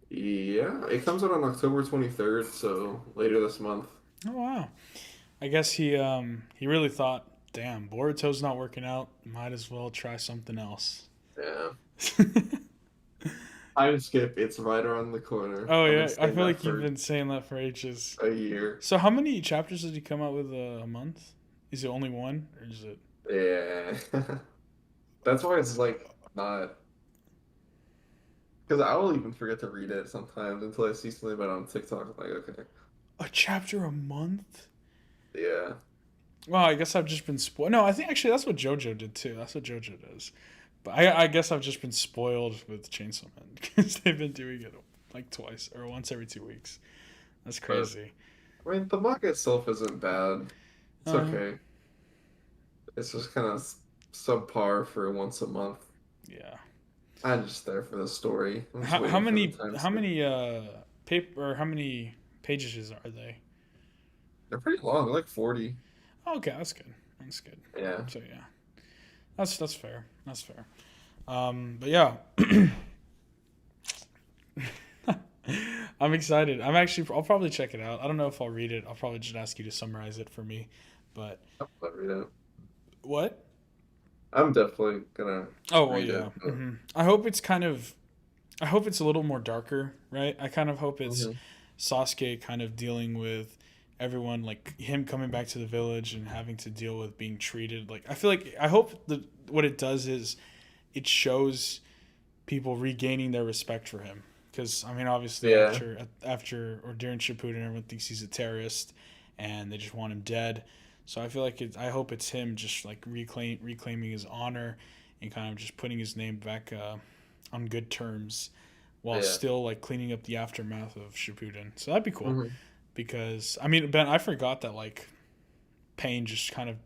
yeah, it comes out on October 23rd, so later this month. Oh wow. I guess he really thought, damn, Boruto's not working out. Might as well try something else. Yeah. Time skip, it's right around the corner. Oh I've been yeah, I saying feel that like you've for been saying that for ages. a year. So how many chapters did he come out with a month? Is it only one, or is it? Yeah. That's why it's like not, because I will even forget to read it sometimes until I see something about it on TikTok. I'm like, okay. A chapter a month? Yeah. Well, I guess I've just been spoiled. No, I think actually that's what JoJo did too. That's what JoJo does. But I guess I've just been spoiled with Chainsaw Man because they've been doing it like twice or once every 2 weeks. That's But crazy. I mean, the manga itself isn't bad. It's Uh, okay. It's just kind of subpar for once a month. yeah. I'm just there for the story. I'm just How waiting for the many time how skip. many paper or how many pages are they? They're pretty long, they're like 40. Oh, okay, that's good. That's good. Yeah. So yeah, that's fair. That's fair. But yeah, I'm excited. I'll probably check it out. I don't know if I'll read it. I'll probably just ask you to summarize it for me. But I'll read it. what? I'm definitely gonna Oh well, read yeah. it. But... I hope it's kind of. I hope it's a little more darker, right? I kind of hope it's Mhm. Sasuke kind of dealing with everyone, like him coming back to the village and having to deal with being treated. Like I feel like I hope what it does is it shows people regaining their respect for him. Because I mean, obviously Yeah. after or during Shippuden, everyone thinks he's a terrorist, and they just want him dead. So I feel like I hope it's him just like reclaiming his honor, and kind of just putting his name back on good terms, while Yeah. still like cleaning up the aftermath of Shippuden. So that'd be cool. Hmm. Because I mean, Ben, I forgot that like Pain just kind of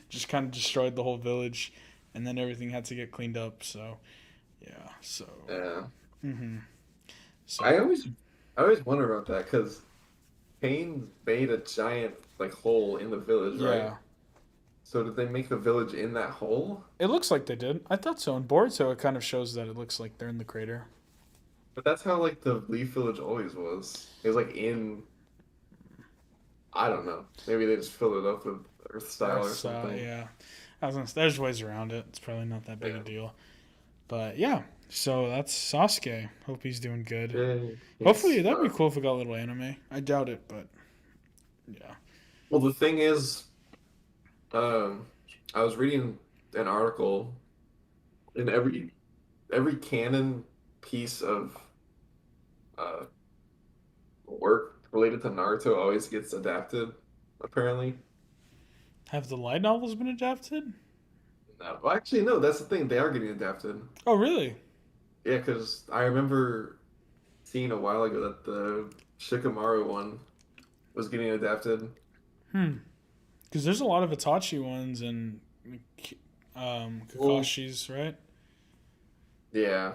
just kind of destroyed the whole village, and then everything had to get cleaned up. So yeah. So. Yeah. Mm-hmm. I So always I always wonder about that because Pain made a giant like hole in the village, right? yeah, So did they make the village in that hole? it looks like they did. I thought so. In Boruto, it kind of shows that it looks like they're in the crater. But that's how like the Leaf Village always was. It was like I don't know. Maybe they just filled it up with Earth style or That's something. yeah. There's ways around it. It's probably not that big a Yeah. deal. But yeah. So that's Sasuke. Hope he's doing good. Yeah. Hopefully Yes. that'd be cool if we got a little anime. I doubt it, but yeah. Well, the thing is, um, I was reading an article, and every canon piece of uh, work related to Naruto always gets adapted, apparently. Have the light novels been adapted? No, well, actually, no, that's the thing. They are getting adapted. Oh really? Yeah, because I remember seeing a while ago that the Shikamaru one was getting adapted. Hmm. Because there's a lot of Itachi ones and Well, Kakashi's, right? yeah.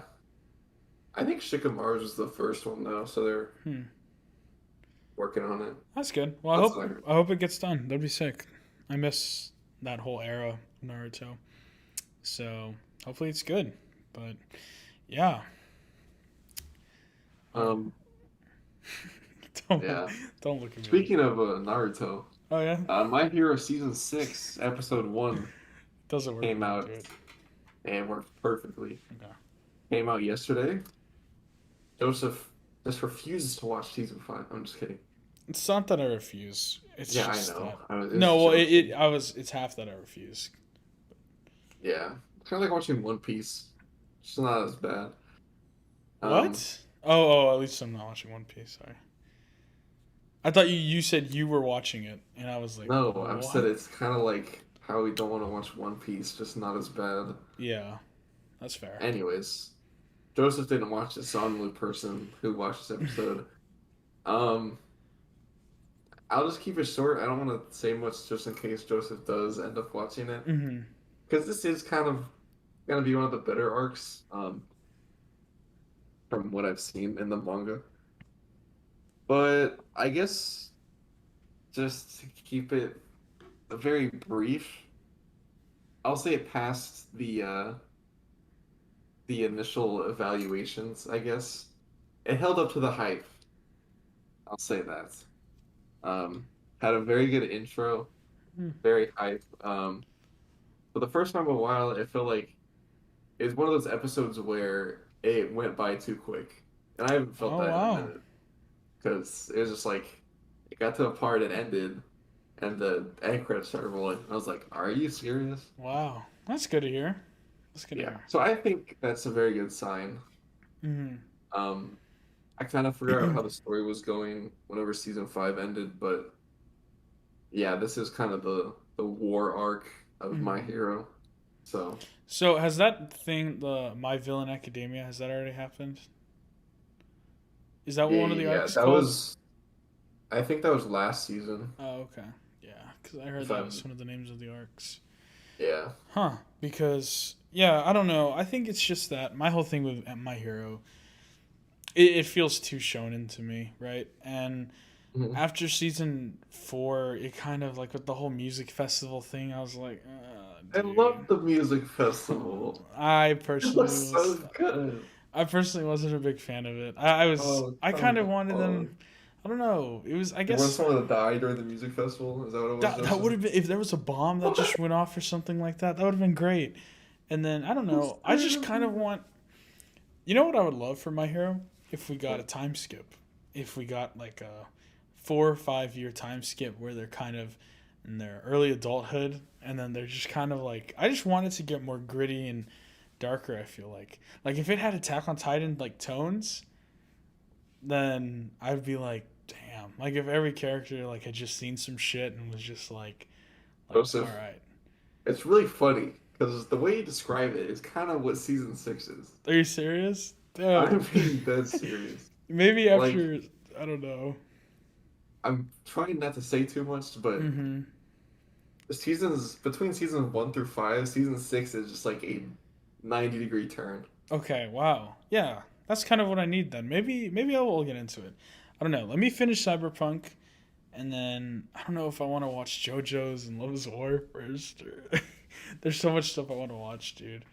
I think Shikamaru's was the first one, though, so they're Hmm. working on it. That's good. Well, That's what I heard. I hope it gets done. That'd be sick. I miss that whole era of Naruto. So hopefully it's good. But yeah, Um, don't yeah. don't look at me. Speaking of Naruto, Oh yeah, My Hero Season 6, Episode 1 doesn't work came when you out do it. and worked perfectly. Okay. Came out yesterday. Joseph just refuses to watch Season 5. I'm just kidding. It's not that I refuse. It's Yeah, I just know. that I was no. Well, joking. it's half that I refuse. Yeah. kind of like watching One Piece. It's not as bad. Um, What? Oh, at least I'm not watching One Piece. Sorry. I thought you said you were watching it, and I was like, no, I've said what? it's kind of like how we don't want to watch One Piece, just not as bad. Yeah, that's fair. Anyways, Joseph didn't watch it, so I'm the person who watched this episode. Um, I'll just keep it short. I don't want to say much just in case Joseph does end up watching it, Mm-hmm. because this is kind of gonna be one of the better arcs, from what I've seen in the manga. But I guess just to keep it very brief, I'll say it passed the initial evaluations, I guess. It held up to the hype. I'll say that. Had a very good intro, very hype. For the first time in a while, it felt like it was one of those episodes where it went by too quick. And I haven't felt Oh that in a wow, minute. Because it was just like, it got to a part, it ended, and the end credits started rolling. I was like, are you serious? wow, that's good to hear. That's good to Yeah. hear. So I think that's a very good sign. Mm-hmm. Um, I kind of forgot how the story was going whenever season five ended, but yeah, this is kind of the war arc of My Mm-hmm. Hero. So So has that thing, the My Villain Academia, has that already happened? Is that what yeah, one of yeah, the yeah. arcs That called? was I think that was last season. Oh, okay. Yeah, because I heard If that was I'm one of the names of the arcs. yeah. Huh. Because, yeah, I don't know. I think it's just that my whole thing with My Hero, it feels too shonen to me, right? And Mhm. after season 4, it kind of, like, with the whole music festival thing, I was like, I dude. love the music festival. I It was personally so was. good. I personally wasn't a big fan of it. I was. Oh, I kind come of wanted on. them. I don't know. It was. I There was guess someone that died during the music festival. Is that what it was, that would Joseph? have been, if there was a bomb that just went off or something like that. That would have been great. And then I don't Who's know. I just kind of terrible? want. You know what I would love for My Hero? If we got a What? time skip. If we got like a 4 or 5 year time skip where they're kind of in their early adulthood and then they're just kind of like, I just want it to get more gritty and darker, I feel like if it had Attack on Titan like tones, then I'd be like, damn. Like if every character like had just seen some shit and was just like all Joseph, right. it's really funny because the way you describe it is kind of what season six is. Are you serious? Damn. I'm being dead serious. Maybe Like, after, I don't know. I'm trying not to say too much, but Mhm. the seasons between seasons one through five, season six is just like a 90-degree turn. Okay, wow. Yeah. That's kind of what I need then. Maybe I will get into it. I don't know. Let me finish Cyberpunk and then I don't know if I want to watch JoJo's and Love's War first. Or there's so much stuff I want to watch, dude.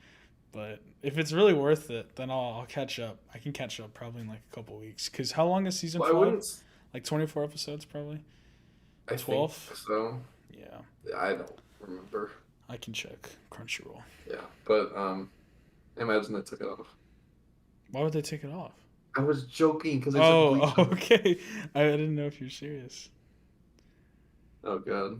But if it's really worth it, then I'll catch up. I can catch up probably in like a couple weeks. Cause how long is season Well, I five? wouldn't. Like 24 episodes, probably. I think 12. so. Yeah, I don't remember. I can check Crunchyroll. Yeah, but I imagine they took it off. Why would they take it off? I was joking because they took Bleach Oh, off. okay. I didn't know if you're serious. Oh God.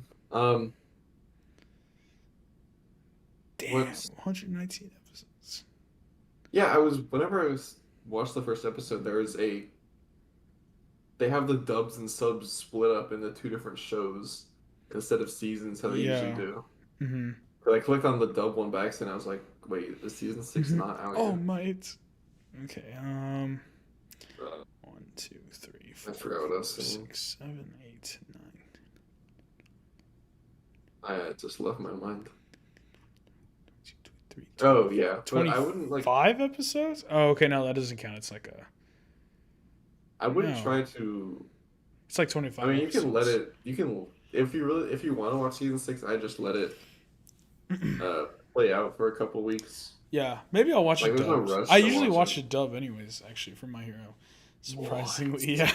Damn, What's 119 episodes. yeah? Whenever I was watched the first episode, there was a they have the dubs and subs split up into two different shows instead of seasons how they usually Yeah. do. Mm-hmm. But I clicked on the dub one by accident. I was like, wait, is season six Mm-hmm. not out Oh, yet? mate. Okay. Uh, One, two, three, I four, forgot what I was five, saying. 6, 7, 8, 9. I just left my mind. 3, Oh yeah, but I wouldn't like. 25 episodes? Oh, okay. No, that doesn't count. It's like a. I wouldn't No. try to. It's like I 25 mean, you can let episodes. it. You can if you want to watch season six, I just let it play out for a couple weeks. Yeah. Maybe I'll watch Like, it there's no dubbed. I rush to usually watch watch it. it dub anyways, actually, for My Hero. What? Surprisingly. Yeah.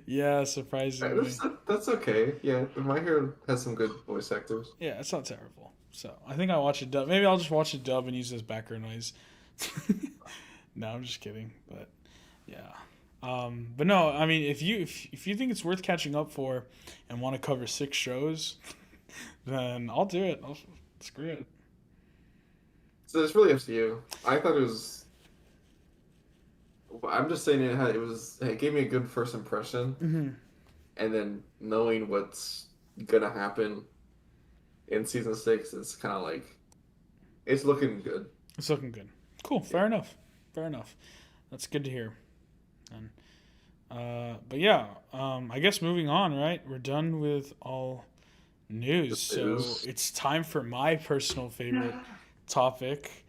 Yeah, surprisingly. That's okay. Yeah, My Hero has some good voice actors. Yeah, it's not terrible. So I think I'll watch it dub. Maybe I'll just watch it dub and use it as background noise. No, I'm just kidding. But yeah. But no, I mean, if you think it's worth catching up for, and want to cover 6 shows, then I'll do it. Screw it. So it's really up to you. I thought it was. I'm just saying it gave me a good first impression, Hmm. and then knowing what's gonna happen in season 6, it's kind of like it's looking good. It's looking good. Cool. Yeah, Fair enough. Fair enough. That's good to hear. And but yeah, I guess moving on. Right, we're done with all news, just so news. it's time for my personal favorite topic.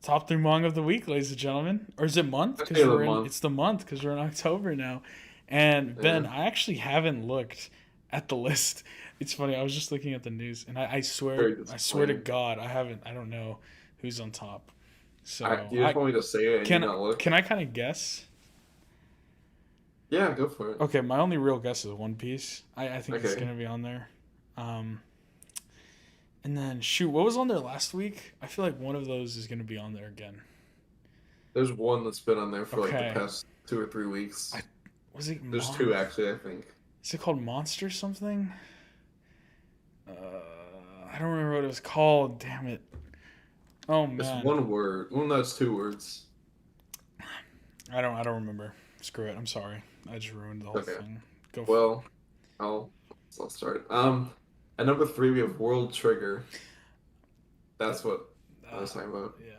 Top three manga of the week, ladies and gentlemen, or is it month? I Because say the we're in. month. It's the month because we're in October now. And Yeah, Ben, I actually haven't looked at the list. It's funny. I was just looking at the news, and very I swear to disappointing. God, I haven't. I don't know who's on top. Do So you just want me to say it and you can not look? can I kind of guess? Yeah, go for it. Okay, my only real guess is One Piece. I think it's Okay, gonna be on there. Um, and then shoot, what was on there last week? I feel like one of those is gonna be on there again. there's one that's been on there for like the Okay, past 2 or 3 weeks. I was it There's Mon? two actually, I think. Is it called Monster something? I don't remember what it was called. Damn it! Oh It's man, one word. Well, no, it's 2 words. I don't remember. Screw it. I'm sorry. I just ruined the whole Okay. thing. Go. Well, I'll I'll start. At number 3 we have World Trigger. That, That's what I uh, was talking about. yeah.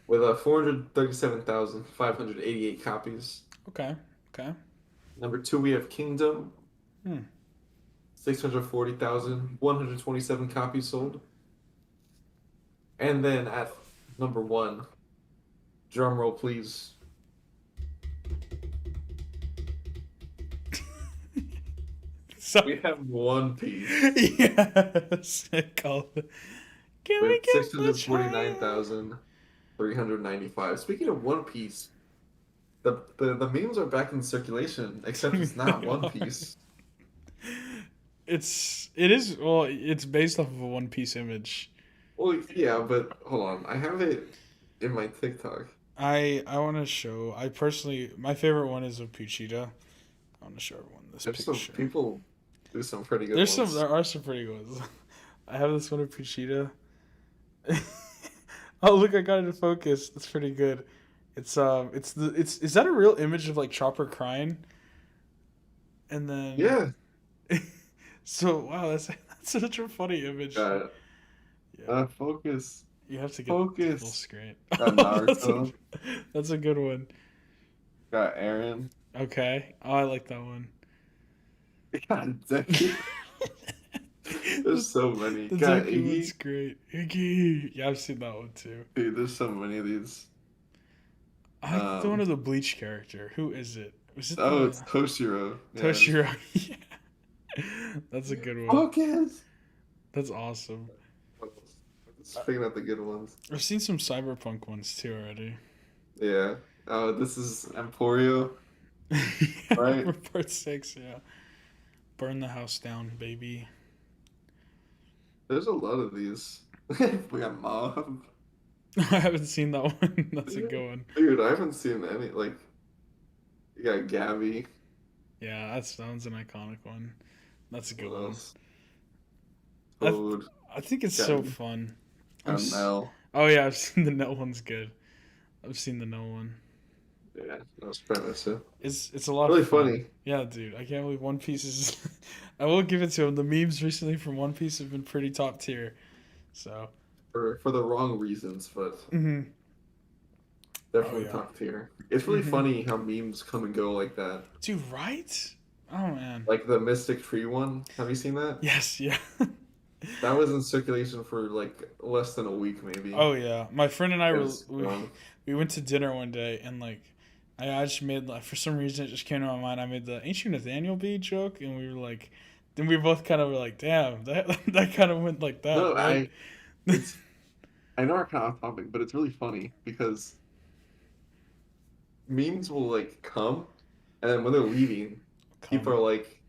With 437,588 copies. Okay. Okay. Number 2 we have Kingdom. Hmm. 640,127 copies sold. And then at number 1, drum roll please, So we have One Piece yes, called. Can we with get six hundred much forty nine higher? thousand 395. Speaking of One Piece, the memes are back in circulation, except it's not They One are. Piece. It is well. It's based off of a One Piece image. Well, yeah, but hold on. I have it in my TikTok. I want to show. I personally, my favorite one is of Puchita. I want to show everyone this There's some picture. people do some pretty good There's some. ones. There are some pretty good ones. I have this one of Puchita. Oh look, I got it in focus. That's pretty good. It's the it's is that a real image of like Chopper crying? And then, Yeah, so wow, that's such a funny image. got it. Yeah, Focus. you have to get full Focus. screen. Got Naruto. That's a good one. Got Aaron. Okay, oh I like that one. Got Deku. There's the, so many. the Got Deku one's Iggy. great. Iggy. Yeah, I've seen that one too. Dude, there's so many of these. I like the one Um, of the Bleach character. Who is it? Was it oh, the it's Toshiro. Yeah, Toshiro? Yeah. That's a good one. focus. That's awesome. Speaking of the good ones. I've seen some cyberpunk ones too already. Yeah. Oh, this is Emporio, Yeah, right? for part six, yeah. Burn the house down, baby. There's a lot of these. We got Mob. I haven't seen that one. That's a good one. Dude, I haven't seen any, like, you got Gabby. Yeah, that one's an iconic one. That's a good What one. else? I th- Toad. I think it's Got, so fun. got Mel. Oh yeah, I've seen the no one's good. I've seen the no one. Yeah, that was premise. Yeah. It's a lot of Really fun. funny Yeah, dude, I can't believe One Piece is. I will give it to him. The memes recently from One Piece have been pretty top tier. So. for the wrong reasons, but Mhm. Oh definitely yeah. top tier. It's really Mhm. funny how memes come and go like that. Dude, right? Oh man. Like the Mystic Tree one. Have you seen that? Yes. Yeah. That was in circulation for like less than a week, maybe. Oh yeah. My friend and I It were was wrong. we went to dinner one day and like I just made like for some reason it just came to my mind. I made the "Ain't you Nathaniel B" joke, and we were like, then we both kind of were like, damn, that that kind of went like that, No, right? it's, I know our kind of off topic, but it's really funny because memes will like come, and then when they're leaving, people Come. are like,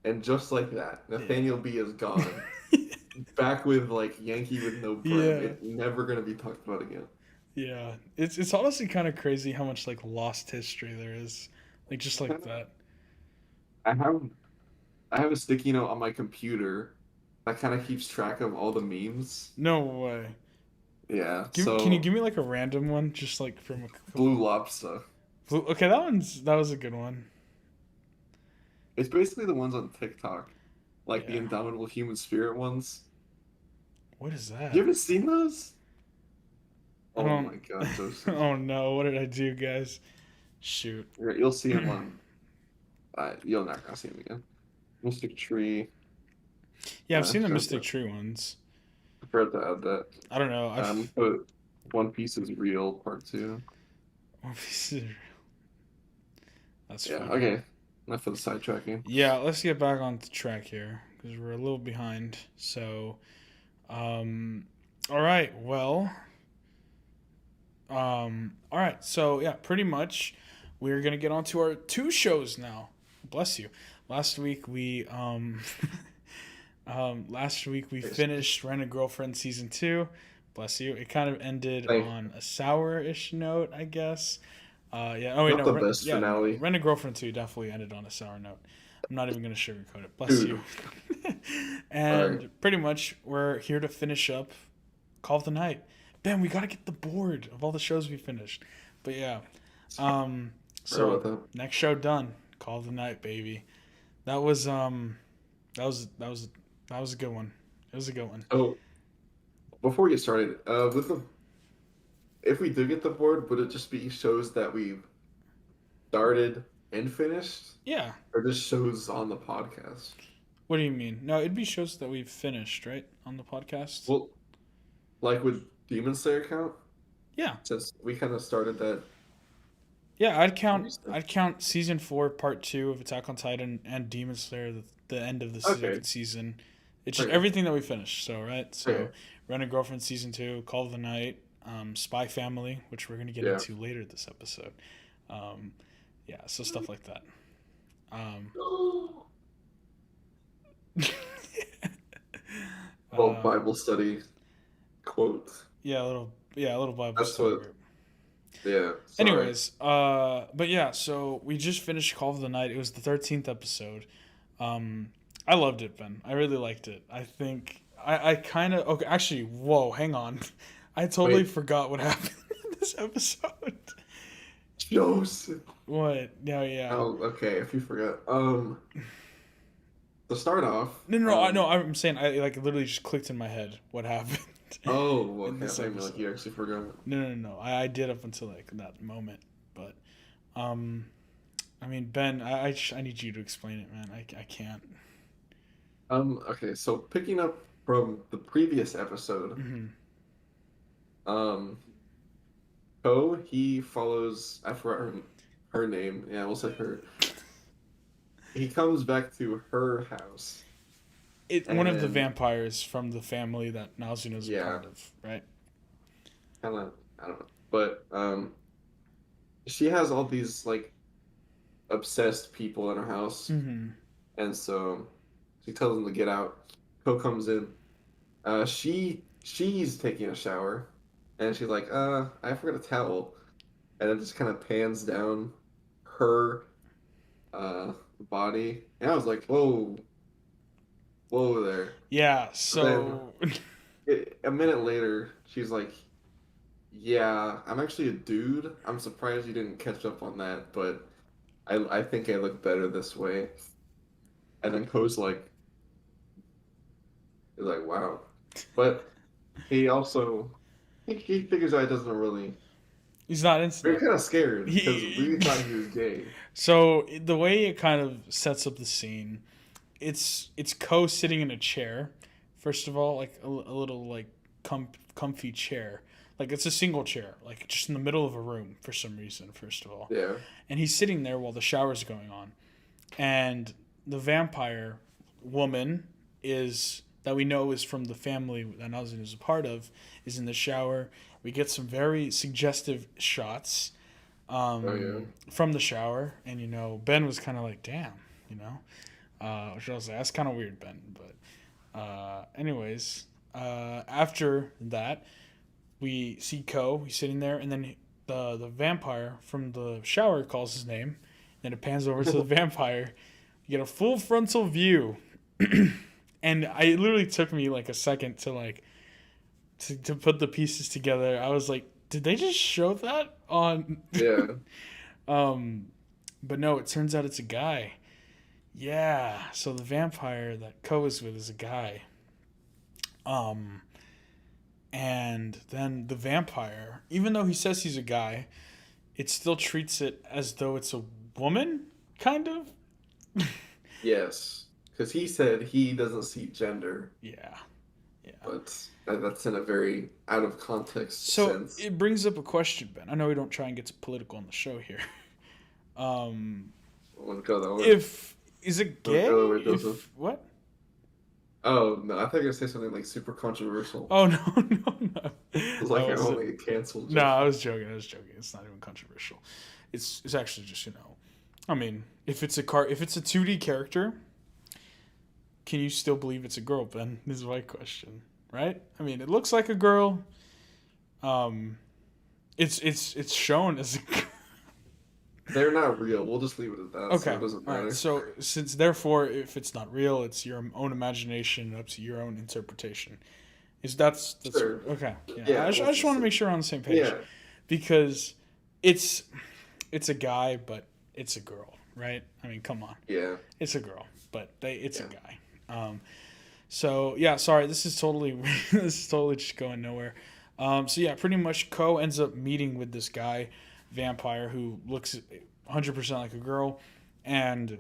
and just like that, Nathaniel Yeah. B is gone. Back with like Yankee with no brim. Yeah. It's never gonna be talked about again. Yeah. It's honestly kind of crazy how much like lost history there is, like just like that. I have I have a sticky note on my computer that kind of keeps track of all the memes. No way. Yeah. Can you So give me like a random one, just like from a Blue couple? Lobster. Okay, that was a good one. It's basically the ones on TikTok, like the Yeah. Indomitable Human Spirit ones. What is You that? haven't seen those? I Oh don't. my God, Joseph. Oh no! What did I do, guys? Shoot. You'll see them on. You're not gonna see them again. Mystic Tree. Yeah, I've seen the Shout Mystic out. Tree ones. I forgot to add that. I don't know. I've Put One Piece is real part two. That's Yeah. funny. Okay. Enough for the sidetracking. Yeah, let's get back on the track here because we're a little behind. So, um, all right. Well, all right. So yeah, pretty much, we're gonna get on to our two shows now. Bless you. Last week we last week we finished Rent a Girlfriend season 2. Bless you. It kind of ended Thank you. on a sour-ish note, I guess. Yeah. Oh wait, Not no. the best Yeah, no. finale. Rent a Girlfriend 2 definitely ended on a sour note. I'm not even gonna sugarcoat it. Bless you. Dude. Sorry. And pretty much, we're here to finish up Call of the Night. Ben, we gotta get the board of all the shows we finished. But yeah. Sorry about So that. next show done. Call of the Night, baby. That was that was a good one. It was a good one. Oh, before we get started, with the if we do get the board, would it just be shows that we've started and finished, Yeah. or just shows on the podcast? What do you mean? No, it'd be shows that we've finished, right? On the podcast. Well, like with Demon Slayer count, Yeah. since we kind of started that Yeah, recently. I'd count season 4, part 2 of Attack on Titan and Demon Slayer, the end of the Okay, second season. It's just okay, everything that we finished. So right, so okay, Rent a Girlfriend season 2, Call of the Night, Spy Family, which we're gonna get yeah. into later this episode. Um, yeah, so stuff like that. Um, Well, uh, Bible study quote. yeah, a little Bible That's study what. group. Yeah. Sorry. Anyways, but yeah, so we just finished Call of the Night. It was the 13th episode. Um, I loved it, Ben. I really liked it. I think I kind of okay. Actually, whoa, hang on. I totally Wait, forgot what happened in this episode. Joseph. What? No, yeah. Oh, okay. If you forgot, to start off, No. I'm saying I like literally just clicked in my head what happened oh, in okay. I this thought you meant like episode. you actually forgot. No. I did up until like that moment, but um, I mean, Ben, I need you to explain it, man. I can't. Okay. So picking up from the previous episode, Hmm. um, Ko he follows. I forgot her name. Yeah, we'll say her. He comes back to her house, One of the and vampires from the family that Nazuna's a yeah, part of, right? kind of. I don't know, but she has all these like obsessed people in her house, Mm-hmm. and so she tells them to get out. Ko comes in. She's taking a shower, and she's like, I forgot a towel, and it just kind of pans down her uh body, and I was like, whoa there. Yeah. But then So a minute later, she's like, yeah, I'm actually a dude. I'm surprised you didn't catch up on that, but I think I look better this way. And then Ko's like, he's like, wow. But he also he figures out he doesn't really. he's not into We're that. kind of scared because He, we thought he was gay. so the way it kind of sets up the scene, it's Ko sitting in a chair. First of all, like a little like comfy chair. Like it's a single chair, like just in the middle of a room for some reason. First of all, Yeah. and he's sitting there while the shower's going on, and the vampire woman is that we know is from the family that Nazin is a part of is in the shower. We get some very suggestive shots Oh yeah. from the shower, and Ben was kind of like, "Damn," which I was like, "That's kind of weird, Ben." But anyways, after that, we see Ko. He's sitting there, and then the vampire from the shower calls his name. Then it pans over to the vampire. You get a full frontal view, and it literally took me like a second to put the pieces together. I was like, did they just show that on? Yeah. um, but no, it turns out it's a guy. Yeah, so the vampire that Ko is with is a guy. Um, and then the vampire, even though he says he's a guy, it still treats it as though it's a woman, kind of. Yes. Because he said he doesn't see gender, Yeah, yeah. but that's in a very out of context So sense. it brings up a question, Ben. I know we don't try and get too political on the show here. Um, I want to go that way. if is it I want to gay? go that way, Joseph. If what? Oh, no. I thought you were going to say something like super controversial. Oh no, no, no. It's I like I want wasn't. to get canceled, No, Joseph. I was joking. I was joking. It's not even controversial. It's actually just I mean, if it's a 2D character, can you still believe it's a girl? Ben, is my question. Right? I mean, it looks like a girl. Um, it's shown as a. They're not real. We'll just leave it at that, so Okay. it doesn't All right. matter. So since therefore, if it's not real, it's your own imagination, up to your own interpretation. Is that's Sure. okay? Yeah. Yeah, I let's just just want to say. make sure we're on the same page Yeah. because it's it's a guy, but it's a girl, right? I mean, come on, Yeah. it's a girl, but it's a Yeah. guy. So yeah, sorry, this is totally this is totally just going nowhere. So yeah, pretty much Ko ends up meeting with this guy, vampire, who looks 100% like a girl, and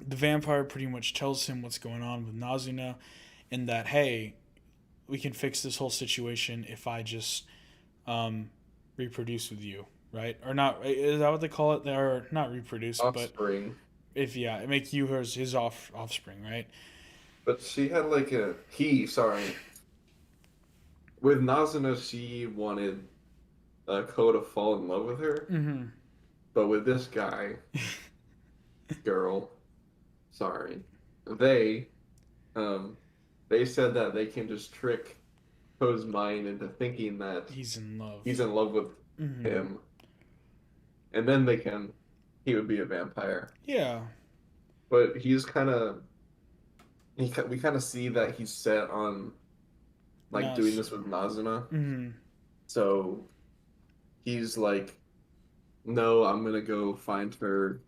the vampire pretty much tells him what's going on with Nazuna, and that hey, we can fix this whole situation if I just um, reproduce with you, right? Or not? Is that what they call it? They're not reproduce, but Offspring. if yeah, make you his offspring, right? But she had like sorry. With Nazuna, she wanted Ko to fall in love with her. Mm-hmm. But with this guy, girl, sorry, they, um, they said that they can just trick Ko's mind into thinking that He's in he's love. in love with Mm-hmm. him, and then he would be a vampire. Yeah. But he's kind of, we kind of see that he's set on like doing Nas. this with Nazuna. Mm-hmm. So he's like, no, I'm gonna go find her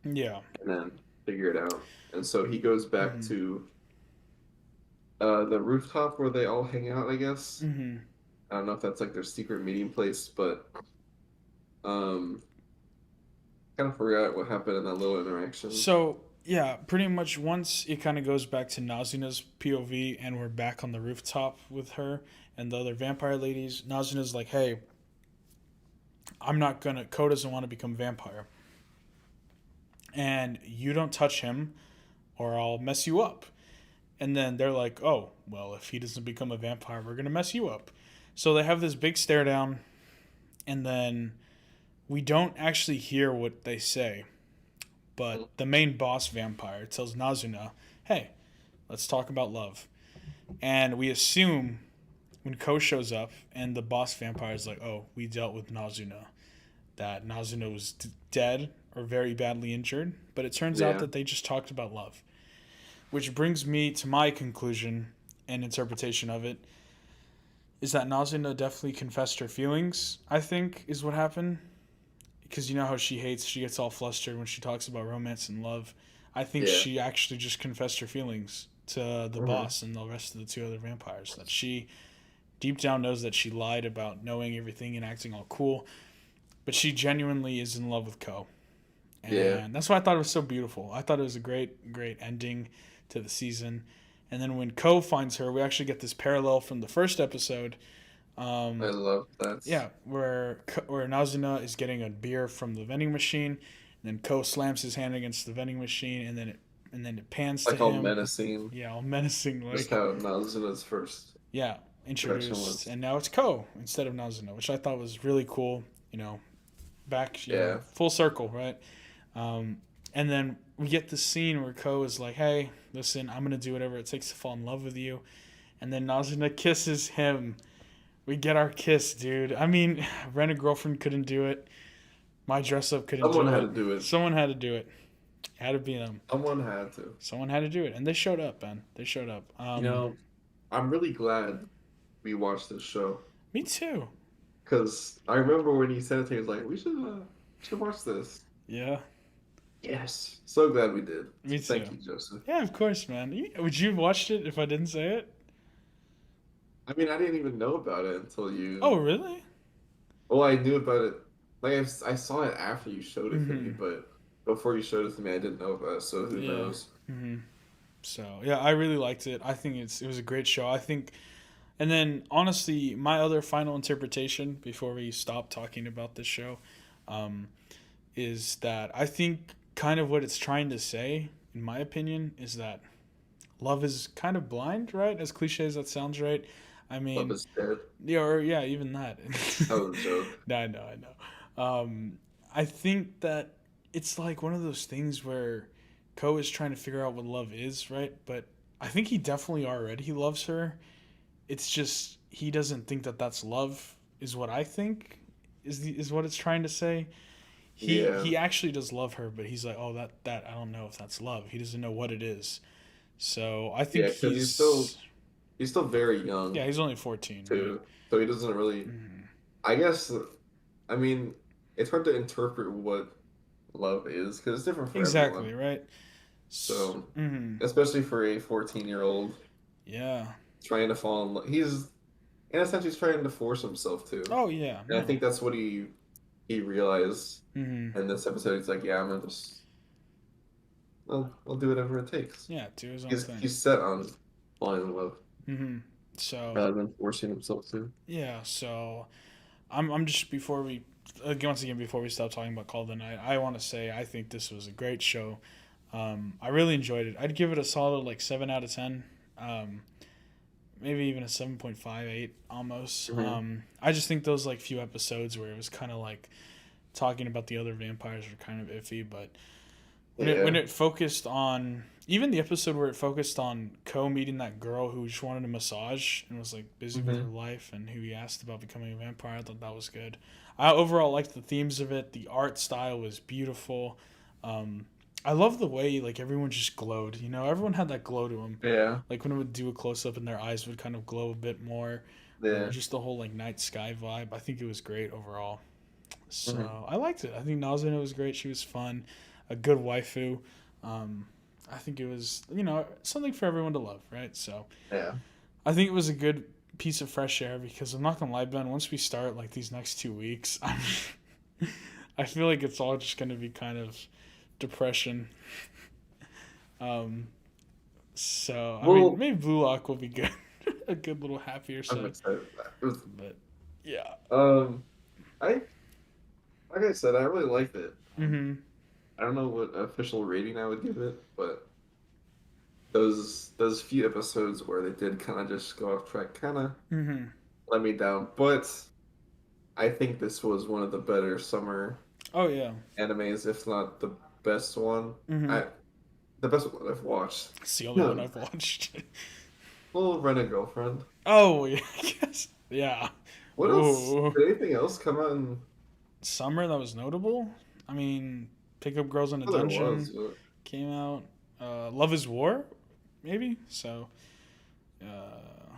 Yeah. and then figure it out. And so he goes back Mm-hmm. to the rooftop where they all hang out, I guess. Mm-hmm. I don't know if that's like their secret meeting place, but um, kind of forgot what happened in that little interaction. So yeah, pretty much once it kind of goes back to Nazuna's POV, and we're back on the rooftop with her and the other vampire ladies. Nazuna's like, "Hey, I'm not gonna. Ko doesn't want to become vampire, and you don't touch him, or I'll mess you up." And then they're like, "Oh, well, if he doesn't become a vampire, we're gonna mess you up." So they have this big stare down, and then we don't actually hear what they say. But the main boss vampire tells Nazuna, "Hey, let's talk about love." And we assume when Ko shows up and the boss vampire is like, "Oh, we dealt with Nazuna," that Nazuna was dead or very badly injured. But it turns out Yeah, that they just talked about love, which brings me to my conclusion and interpretation of it is that Nazuna definitely confessed her feelings. I think is what happened because you know how she gets all flustered when she talks about romance and love. I think yeah, she actually just confessed her feelings to the hmm boss and the rest of the two other vampires. That she deep down knows that she lied about knowing everything and acting all cool, but she genuinely is in love with Ko. yeah. And that's why I thought it was so beautiful. I thought it was a great ending to the season. And then when Ko finds her, we actually get this parallel from the first episode. I Um, love that. yeah, where Nazuna is getting a beer from the vending machine, and then Ko slams his hand against the vending machine, and then it pans to Like all him. menacing, Yeah, all menacing, just like how Nazuna's first yeah, introduction introduced, was. and now it's Ko instead of Nazuna, which I thought was really cool. Back, Yeah, full circle, right? And then we get the scene where Ko is like, "Hey, listen, I'm gonna do whatever it takes to fall in love with you," and then Nazuna kisses him. We get our kiss, dude. I mean, Rent a Girlfriend couldn't do it. My Dress Up couldn't someone do had it. to do it. Someone had to do it. It had to be them. Someone had to. Someone had to do it, and they showed up, man. They showed up. You know, I'm really glad we watched this show. Me too. Because I remember when he said it to me, he was like, we should watch this. Yeah, Yes. So glad we did. me Thank too. you, Joseph. Yeah, of course, man. Would you have watched it if I didn't say it? I mean, I didn't even know about it until Oh, you. really? Well, I knew about it. Like, I saw it after you showed it to me, Mm-hmm. but before you showed it to me, I didn't know about it, so who Yeah. knows? Mm-hmm. So yeah, I really liked it. I think it was a great show. I think, and then honestly, my other final interpretation before we stop talking about this show, um, is that I think kind of what it's trying to say, in my opinion, is that love is kind of blind, right? As cliche as that sounds, right? I Love mean, is dead. yeah, or yeah, even that. That was a joke. No, I know. I think that it's like one of those things where Ko is trying to figure out what love is, right? But I think he definitely already loves her. It's just he doesn't think that that's love. Is what I think is what it's trying to say. Yeah. He actually does love her, but he's like, oh, that I don't know if that's love. He doesn't know what it is. So I think Yeah, because he's he's still very young yeah, he's only 14, right? too. So he doesn't really Mm-hmm. I guess I mean, it's hard to interpret what love is because it's different for everyone. Exactly, right? So, Mm-hmm. especially for a 14-year-old Yeah. trying to fall in love, he's in a sense he's trying to force himself to. Oh yeah. And I No. think that's what he realized Mm-hmm. in this episode. He's like, yeah, I'm gonna just I'll do whatever it takes. Yeah. Do his own thing. He's set on falling in love Mm-hmm. So rather than forcing himself to. yeah. So I'm just before we once again before we stop talking about Call of the Night, I want to say I think this was a great show. I really enjoyed it. I'd give it a solid like 7 out of 10. Um, Maybe even a 7.58 almost. Hmm. I just think those like few episodes where it was kind of like talking about the other vampires were kind of iffy, but when Yeah. it focused on even the episode where it focused on Ko meeting that girl who just wanted a massage and was like busy with her Hmm. life and who he asked about becoming a vampire, I thought that was good. I overall liked the themes of it. The art style was beautiful. Um, I love the way like everyone just glowed. You know, everyone had that glow to them. Yeah. Like when it would do a close up and their eyes would kind of glow a bit more, or Yeah. just the whole like night sky vibe. I think it was great overall. Hmm. So I liked it. I think Nazuna was great. She was fun, a good waifu. Um, I think it was something for everyone to love, right? So Yeah. I think it was a good piece of fresh air because I'm not gonna lie, Ben. Once we start like these next 2 weeks, I feel like it's all just gonna be kind of depression. Um, so I mean, Well, maybe Blue Lock will be good, a good little happier I'm side. excited for that. But yeah. Um, I like I said, I really liked it. Mm-hmm. I don't know what official rating I would give it, but those few episodes where they did kind of just go off track kind of Mm-hmm. let me down. But I think this was one of the better summer Oh yeah. animes, if not the best one. Mm-hmm. I the best one I've watched. It's the only one Hmm. I've watched. Well, Rent a Girlfriend. Oh yeah. Yes. Yeah. What else? Ooh. Did anything else come out in? Summer that was notable. I mean, Pick Up Girls in a Oh, there was. Dungeon came out. Love is War, maybe. So, uh,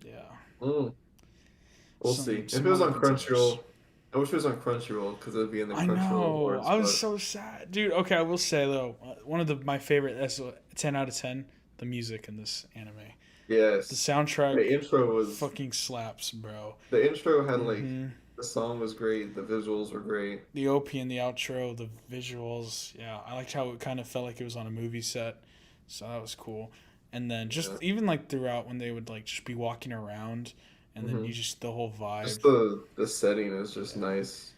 yeah, Mm, we'll see. If it some was other on contenders. Crunchyroll, I wish it was on Crunchyroll because it would be in the I Crunchyroll know. Awards. I was But so sad, dude. Okay, I will say though, one of my favorite. That's a 10 out of 10. The music in this anime. The yes, soundtrack the intro was fucking slaps, bro. the intro had like Mm-hmm. the song was great, the visuals were great. The OP and the outro, the visuals. Yeah, I liked how it kind of felt like it was on a movie set. So that was cool. And then just Yeah. even like throughout when they would like just be walking around and then Hmm. you just the whole vibe. Just the setting is just nice.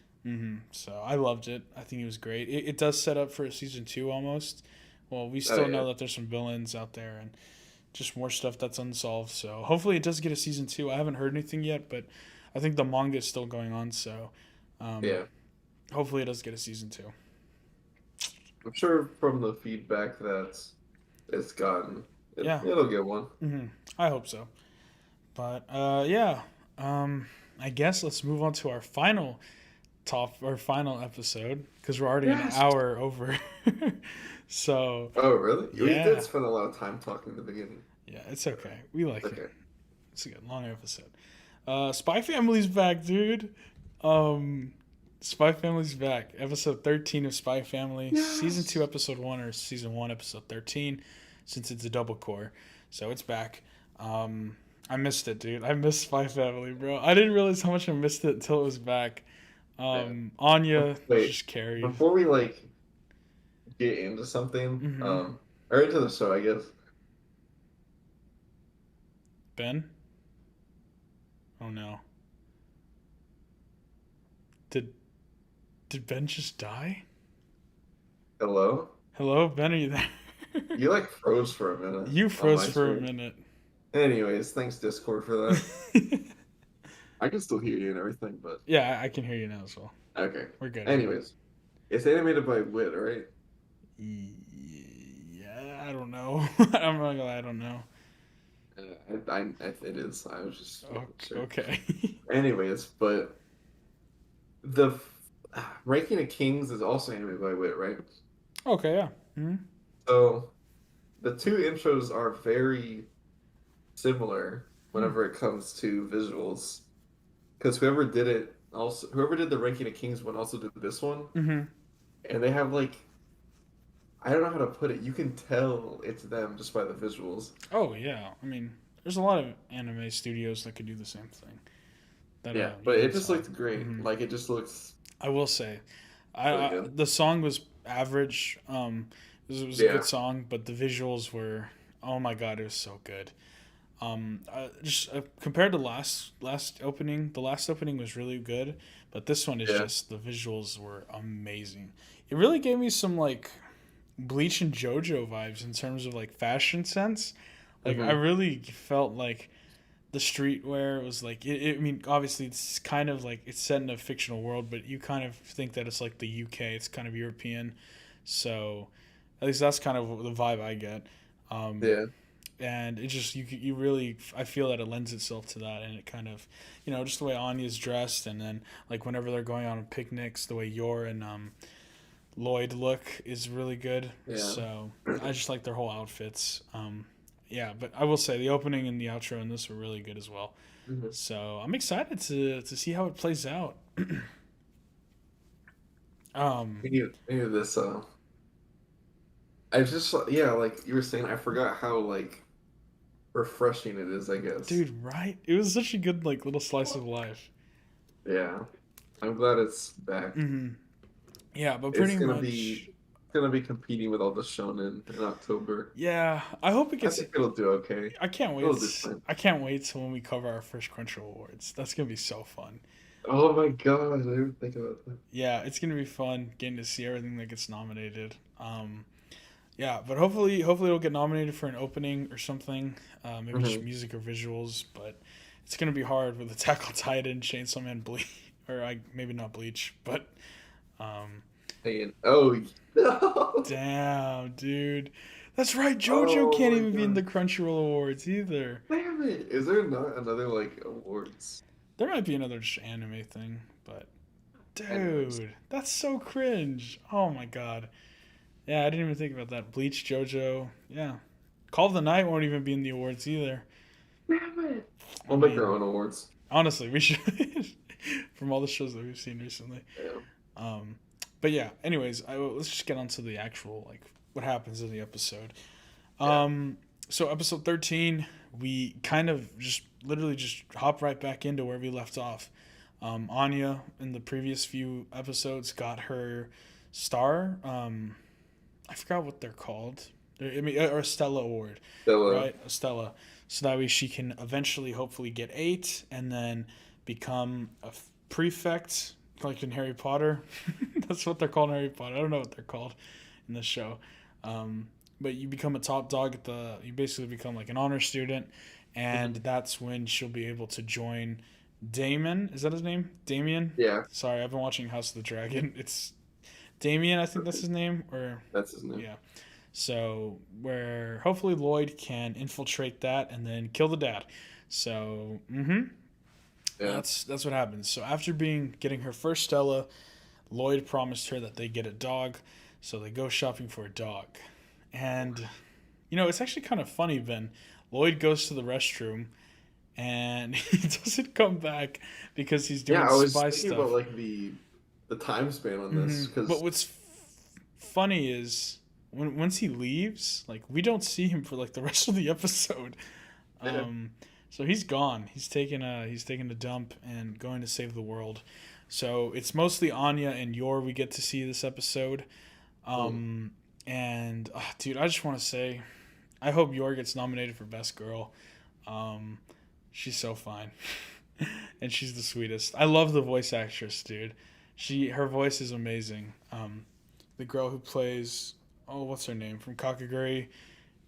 So I loved it. I think it was great. It does set up for a season 2 almost. Well, we Oh still yeah. know that there's some villains out there and just more stuff that's unsolved. So hopefully it does get a season 2. I haven't heard anything yet, but I think the manga is still going on. So um, Yeah. hopefully it does get a season 2. I'm sure from the feedback that it's gotten, Yeah. it'll get one. I hope so. But yeah, I guess let's move on to our final episode because we're already an Yes. hour over. So Oh really? We yeah, did spend a lot of time talking in the beginning. yeah, it's okay. We like it. Okay. It's a good long episode. Spy Family's back, dude. Um, Spy Family's back. Episode 13 of Spy Family, season 2, Yes. episode 1, or season 1, episode 13, since it's a double core. So it's back. Um, I missed it, dude. I missed Spy Family, bro. I didn't realize how much I missed it until it was back. Man. Anya Wait, just carried. before we like get into something, Mm-hmm. or into the show, I guess. Ben? Oh no. Did did Ben just die? Hello? Hello, Ben, are you there? You like froze for a minute You on froze my for a screen. minute. Anyways, thanks Discord for that. I can still hear you and everything, but Yeah, I can hear you now as well. okay. We're good. We're good. Anyways, it's animated by Wit, right? Yeah, I don't know. I'm not gonna lie, I don't know. It is. I was just making sure. Okay. Anyways, but the Ranking of Kings is also animated by Wit, right? Okay, yeah. Hmm. So the two intros are very similar whenever it comes to visuals, because whoever did the Ranking of Kings one also did this one, Hmm. and they have like I don't know how to put it. You can tell it's them just by the visuals. Oh yeah. I mean, there's a lot of anime studios that could do the same thing. That Yeah, you but can it just tell. looked great. Hmm. Like it just looks I will say, really good. the song was average. It was a Yeah. good song, but the visuals were, oh my god, it was so good. Just compared to last opening, the last opening was really good, but this one is Yeah. just the visuals were amazing. It really gave me some like Bleach and JoJo vibes in terms of like fashion sense. Like I Hmm. really felt like the streetwear was like I mean obviously it's kind of like it's set in a fictional world, but you kind of think that it's like the UK. It's kind of European, so at least that's kind of the vibe I get. Um, Yeah. and it just you really I feel that it lends itself to that, and it kind of just the way Anya's dressed, and then like whenever they're going on picnics, the way Yor and Lloyd look is really good. Yeah. So I just like their whole outfits. Yeah, but I will say the opening and the outro in this were really good as well. Hmm. So I'm excited to see how it plays out. um, We need this. I just yeah, like you were saying, I forgot how like refreshing it is. I guess. dude, right? It was such a good like little slice of life. Yeah, I'm glad it's back. Hmm. Yeah, but It's pretty gonna be much. gonna be competing with all the shonen in October. Yeah, I hope it I gets. think it'll do okay. I can't It'll wait. do fine. I can't wait till when we cover our first Crunchyroll awards. That's gonna be so fun. Oh my god, I didn't think about that. Yeah, it's gonna be fun getting to see everything that gets nominated. Yeah, but hopefully it'll get nominated for an opening or something. Maybe just Hmm. music or visuals. But it's gonna be hard with Attack on Titan, Chainsaw Man, Bleach, or maybe not Bleach, but um, Oh no! damn, dude, that's right. JoJo Oh can't my even be in the god! Crunchyroll awards either. Damn it! Is there not another like awards? There might be another just anime thing, but Anyways, dude, that's so cringe. Oh my god. Yeah, I didn't even think about that. Bleach, JoJo, yeah. Call of the Night won't even be in the awards either. damn it! I We'll make our mean, own awards. honestly, we should from all the shows that we've seen recently. Yeah. Um, but yeah. Anyways, let's just get on to the actual like what happens in the episode. Yeah. So episode 13, we kind of just literally just hop right back into where we left off. Anya in the previous few episodes got her star. I forgot what they're called. I mean, or a Stella Award, So, right? A Stella, so that way she can eventually, hopefully, get 8 and then become a prefect, like in Harry Potter. That's what they're called in Harry Potter. I don't know what they're called in the show, um, but you become a top dog at the. You basically become like an honor student, and mhm. that's when she'll be able to join. Damon, is that his name? Damien. Yeah, Sorry, I've been watching House of the Dragon. It's Damien, I think that's his name, or that's his name. yeah. So where hopefully Lloyd can infiltrate that and then kill the dad. So Yeah. that's what happens. So after getting her first Stella, Lloyd promised her that they get a dog. So they go shopping for a dog, and it's actually kind of funny. Ben Lloyd goes to the restroom, and he doesn't come back because he's Yeah, doing I was spy thinking about stuff. like the time span on this But because what's funny is once he leaves, like we don't see him for like the rest of the episode. yeah, Um, so he's gone. He's taking a dump and going to save the world. So it's mostly Anya and Yor we get to see this episode. mm, Um, and dude, I just want to say, I hope Yor gets nominated for best girl. Um, she's so fine, and she's the sweetest. I love the voice actress, dude. Her voice is amazing. The girl who plays, oh, what's her name from Kakaguri,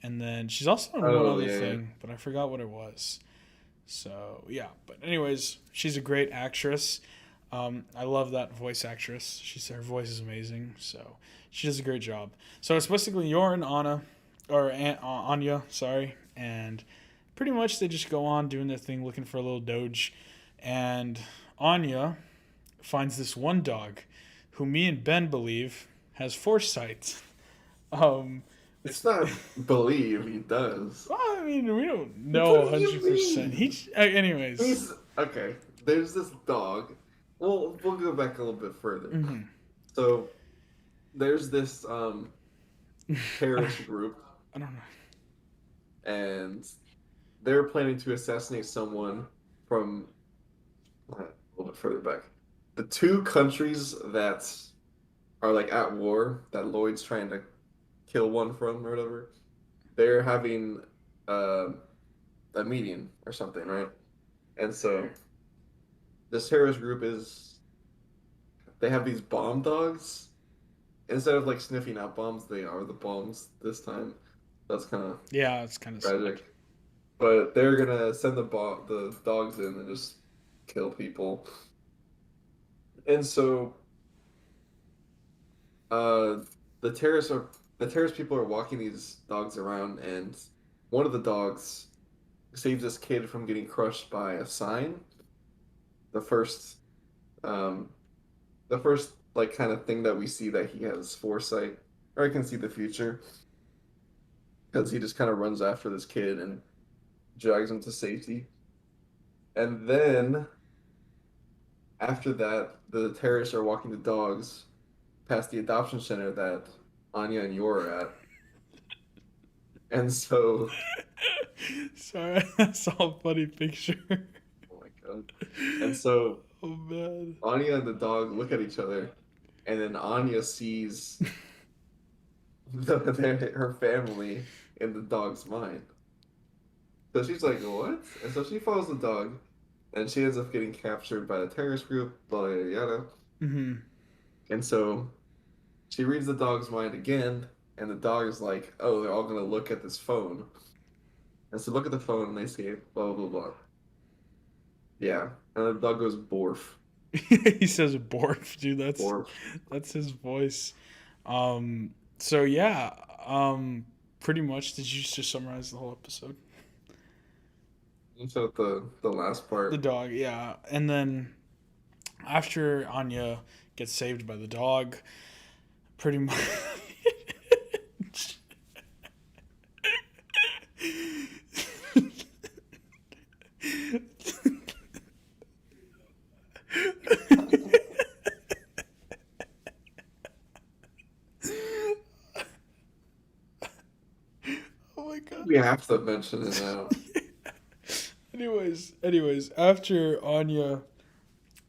and then she's also in one oh other yeah, yeah. thing, but I forgot what it was. So yeah, but anyways, she's a great actress. I love that voice actress. Her voice is amazing. So she does a great job. So it's basically Yor and Anna, or Anya, sorry, and pretty much they just go on doing their thing, looking for a little Doge, and Anya finds this one dog, who me and Ben believe has foresight. Um, It's it's not believe he does. well, I mean, we don't know What do you 100%. mean? Anyways. He's okay. There's this dog. Well, we'll go back a little bit further. Mm-hmm. So there's this terrorist group, I don't know. and they're planning to assassinate someone from a little bit further back. The two countries that are like at war that Lloyd's trying to kill one from or whatever, they're having uh, a meeting or something, right? And so this terrorist group is they have these bomb dogs. Instead of like sniffing out bombs, they are the bombs this time. That's kind of Yeah, it's kind of sad. tragic. But they're gonna send the dogs in and just kill people. And so uh the terrorists are the terrorist people are walking these dogs around, and one of the dogs saves this kid from getting crushed by a sign. The first um the first like kind of thing that we see that he has foresight or he can see the future because he just kind of runs after this kid and drags him to safety. And then after that, the terrorists are walking the dogs past the adoption center that Anya and Yor are at. And so, Sorry, I saw a funny picture. oh my God. And so Oh man. Anya and the dog look at each other, and then Anya sees her family in the dog's mind. So she's like, what? And so she follows the dog, and she ends up getting captured by the terrorist group, yada yada yada. Mm-hmm. And so she reads the dog's mind again, and the dog is like, oh, they're all gonna look at this phone. And so look at the phone, and they say, blah, blah, blah. Yeah. And the dog goes, borf, He says "borf," dude. That's borf. that's his voice. So yeah. Pretty much. Did you just summarize the whole episode? And so the last The part, dog, yeah. And then after Anya gets saved by the dog, pretty much. Oh my god. we have to mention it now. Anyways, after Anya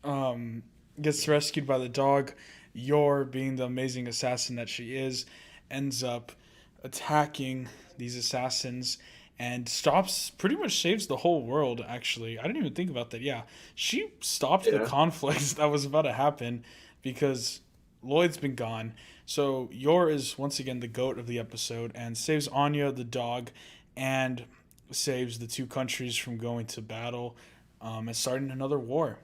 um gets rescued by the dog, Yor, being the amazing assassin that she is, ends up attacking these assassins and stops, pretty much saves the whole world. Actually, I didn't even think about that. Yeah, she stopped the Yeah. conflict that was about to happen because Lloyd's been gone. So Yor is once again the goat of the episode and saves Anya the dog, and saves the two countries from going to battle, and starting another war.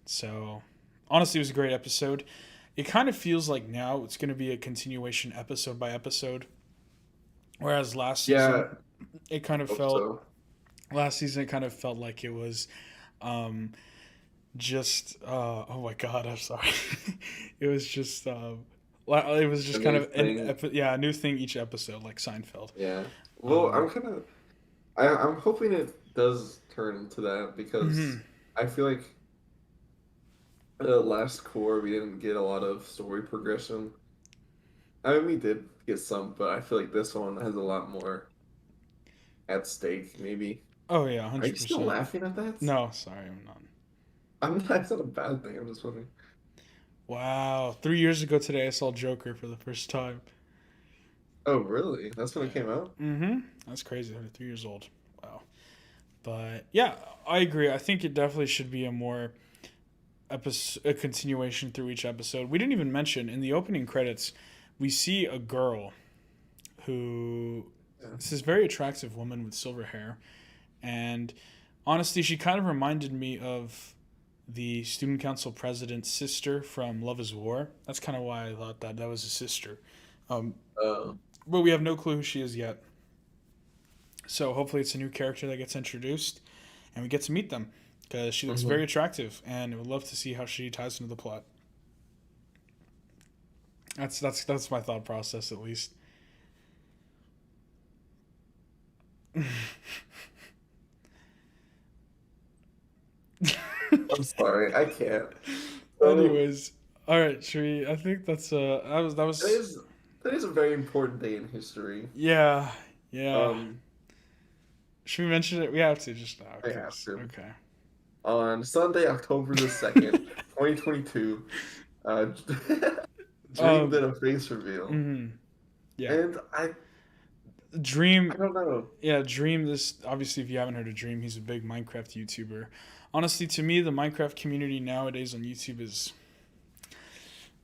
So honestly, it was a great episode. It kind of feels like now it's going to be a continuation episode by episode, whereas Yeah, it kind of hope felt so. last season it kind of felt like it was um, just oh my god, I'm sorry. It was just it was A just kind new of thing. yeah, a new thing each episode, like Seinfeld. Yeah. Well, Um, I'm hoping it does turn into that because Hmm. I feel like last core we didn't get a lot of story progression. I mean, we did get some, but I feel like this one has a lot more at stake, maybe. Oh yeah, Are you still 100%. laughing at that? No, sorry, I'm not. I'm not, it's not a bad thing. I'm just wondering. Wow, 3 years ago today, I saw Joker for the first time. Oh, really? That's when it Yeah. came out? Mm-hmm. That's crazy. They're 3 years old. Wow. But yeah, I agree. I think it definitely should be a more a continuation through each episode. We didn't even mention in the opening credits, we see a girl who Yeah. is this very attractive woman with silver hair, and honestly, she kind of reminded me of the student council president's sister from Love Is War. That's kind of why I thought that that was a sister. Um, Uh, but we have no clue who she is yet. So hopefully it's a new character that gets introduced, and we get to meet them because she looks very mhm. attractive, and I would love to see how she ties into the plot. That's my thought process at least. I'm sorry, I can't. So Anyways, all right, should we? I think that that was is that is a very important day in history. yeah, yeah. Um, Should we mention it? We have to just now, I have cause to. okay. On Sunday, October the 2nd, 2022, uh, Dream did Um, a face reveal. yeah. And I Dream, don't know. yeah, Dream. This obviously, if you haven't heard of Dream, he's a big Minecraft YouTuber. Honestly, to me, the Minecraft community nowadays on YouTube is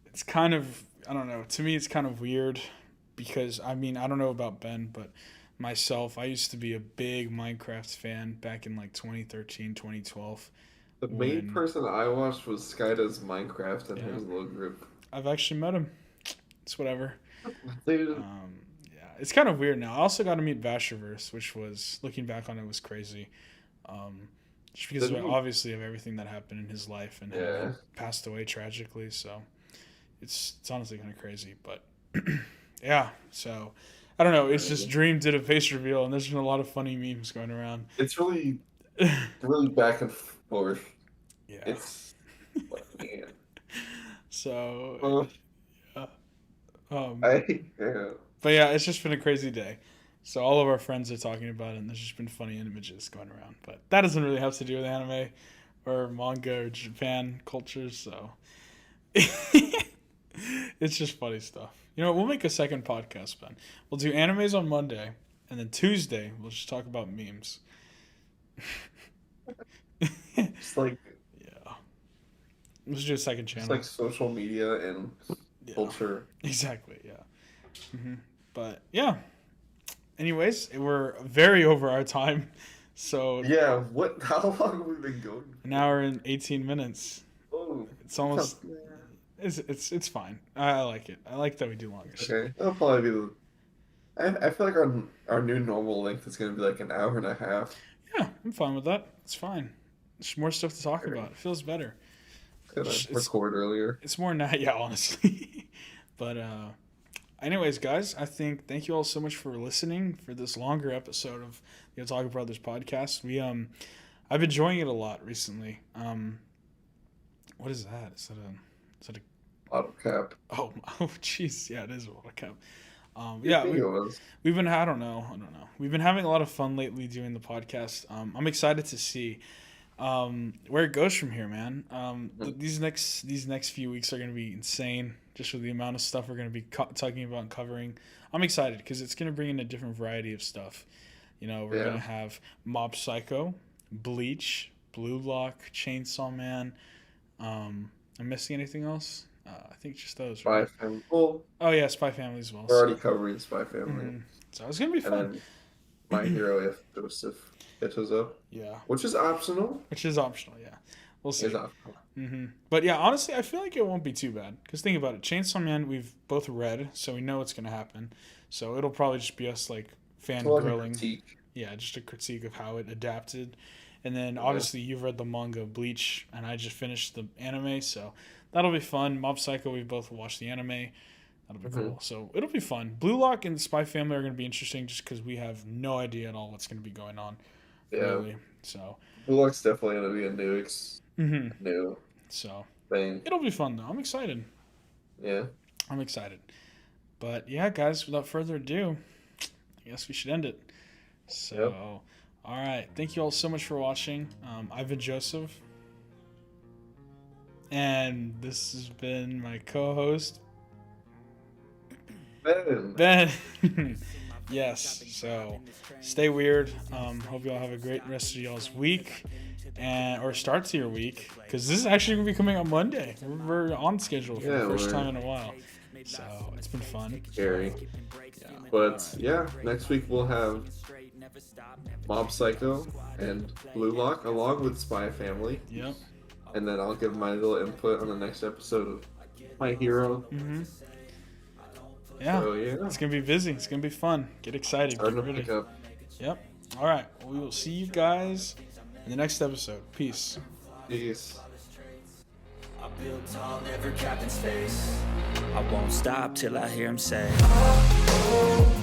it's kind of I don't know. To me, it's kind of weird because I mean I don't know about Ben, but myself, I used to be a big Minecraft fan back in like 2013, 2012 The main when person I watched was Skyda's Minecraft and yeah, his little group. I've actually met him. It's whatever. Dude, Yeah, it's kind of weird now. I also got to meet Vashiverse, which was looking back on it was crazy. Um, just because didn't he? obviously of everything that happened in his life and how he Yeah. passed away tragically. So it's honestly kind of crazy, but yeah. So I don't know. It's just Dream did a face reveal, and there's been a lot of funny memes going around. It's really, really back and forth. Yeah. It's, man. So Well, yeah. Um, yeah. but yeah, it's just been a crazy day. So all of our friends are talking about it, and there's just been funny images going around. But that doesn't really have to do with anime or manga or Japan culture. So it's just funny stuff. You know, we'll make a second podcast, Ben. We'll do animes on Monday, and then Tuesday we'll just talk about memes. Yeah, Just like, let's do a second just channel. like social media and Yeah, culture. exactly. Yeah. But yeah. Anyways, we're very over our time, so Yeah, what, how long have we been going an for? hour and 18 minutes. Oh, It's that's almost not, it's fine. I like it. I like that we do longer it's stuff. okay. That'll probably be the, I feel like our new normal length is gonna be like an hour and a half. Yeah, I'm fine with that. It's fine. There's more stuff to talk Okay. about. It feels better. Gonna It's record earlier. it's more not yeah, honestly. But anyways, guys, I think thank you all so much for listening for this longer episode of the Otaku Brothers podcast. I've been enjoying it a lot recently. What is that? Is that a Auto cap. oh oh jeez yeah it is a water cup. You Yeah think it was? we've been I don't know we've been having a lot of fun lately doing the podcast. I'm excited to see where it goes from here, man. These next few weeks are going to be insane, just with the amount of stuff we're going to be talking about and covering. I'm excited because it's going to bring in a different variety of stuff. You know, we're going Yeah. to have Mob Psycho, Bleach, Blue Lock, Chainsaw Man. I'm missing anything else? I think just those, Spy right? Family. Well, Oh yeah, Spy Family as well. we're already So, covering Spy Family. so it's gonna be And fun. then My Hero if Joseph catches up, Yeah, which is optional. which is optional. Yeah, we'll Is see. optional. But yeah, honestly, I feel like it won't be too bad. Because think about it, Chainsaw Man, we've both read, so we know what's gonna happen. So it'll probably just be us like It's more like a fangirling. critique. Yeah, just a critique of how it adapted. And then Yeah. obviously you've read the manga Bleach, and I just finished the anime, so that'll be fun. Mob Psycho, we've both watched the anime. That'll be Hmm. cool. So it'll be fun. Blue Lock and Spy Family are going to be interesting just because we have no idea at all what's going to be going on, Yeah. really. So, Blue Lock's definitely gonna be a hmm new so thing. it'll be fun though. I'm excited. Yeah. I'm excited. But yeah, guys, without further ado, I guess we should end it. Yep. So, all right. Thank you all so much for watching. I've been Joseph, and this has been my co-host Ben. Ben. Yes. So, stay weird. Hope you all have a great rest of y'all's week, and or start to your week, because this is actually gonna be coming on Monday. We're on schedule for the Yeah, first we're time in a while. So it's been fun. scary. Yeah. But yeah, next week we'll have Mob Psycho and Blue Lock along with Spy Family. Yep. And then I'll give my little input on the next episode of My Hero. Yeah. So yeah. It's gonna be busy. It's gonna be fun. Get excited. Starting Get to ready. pick up. Yep. All right. We will see you guys in the next episode. Peace. Peace. I build tall, never capped in space. I won't stop till I hear him say, oh, oh.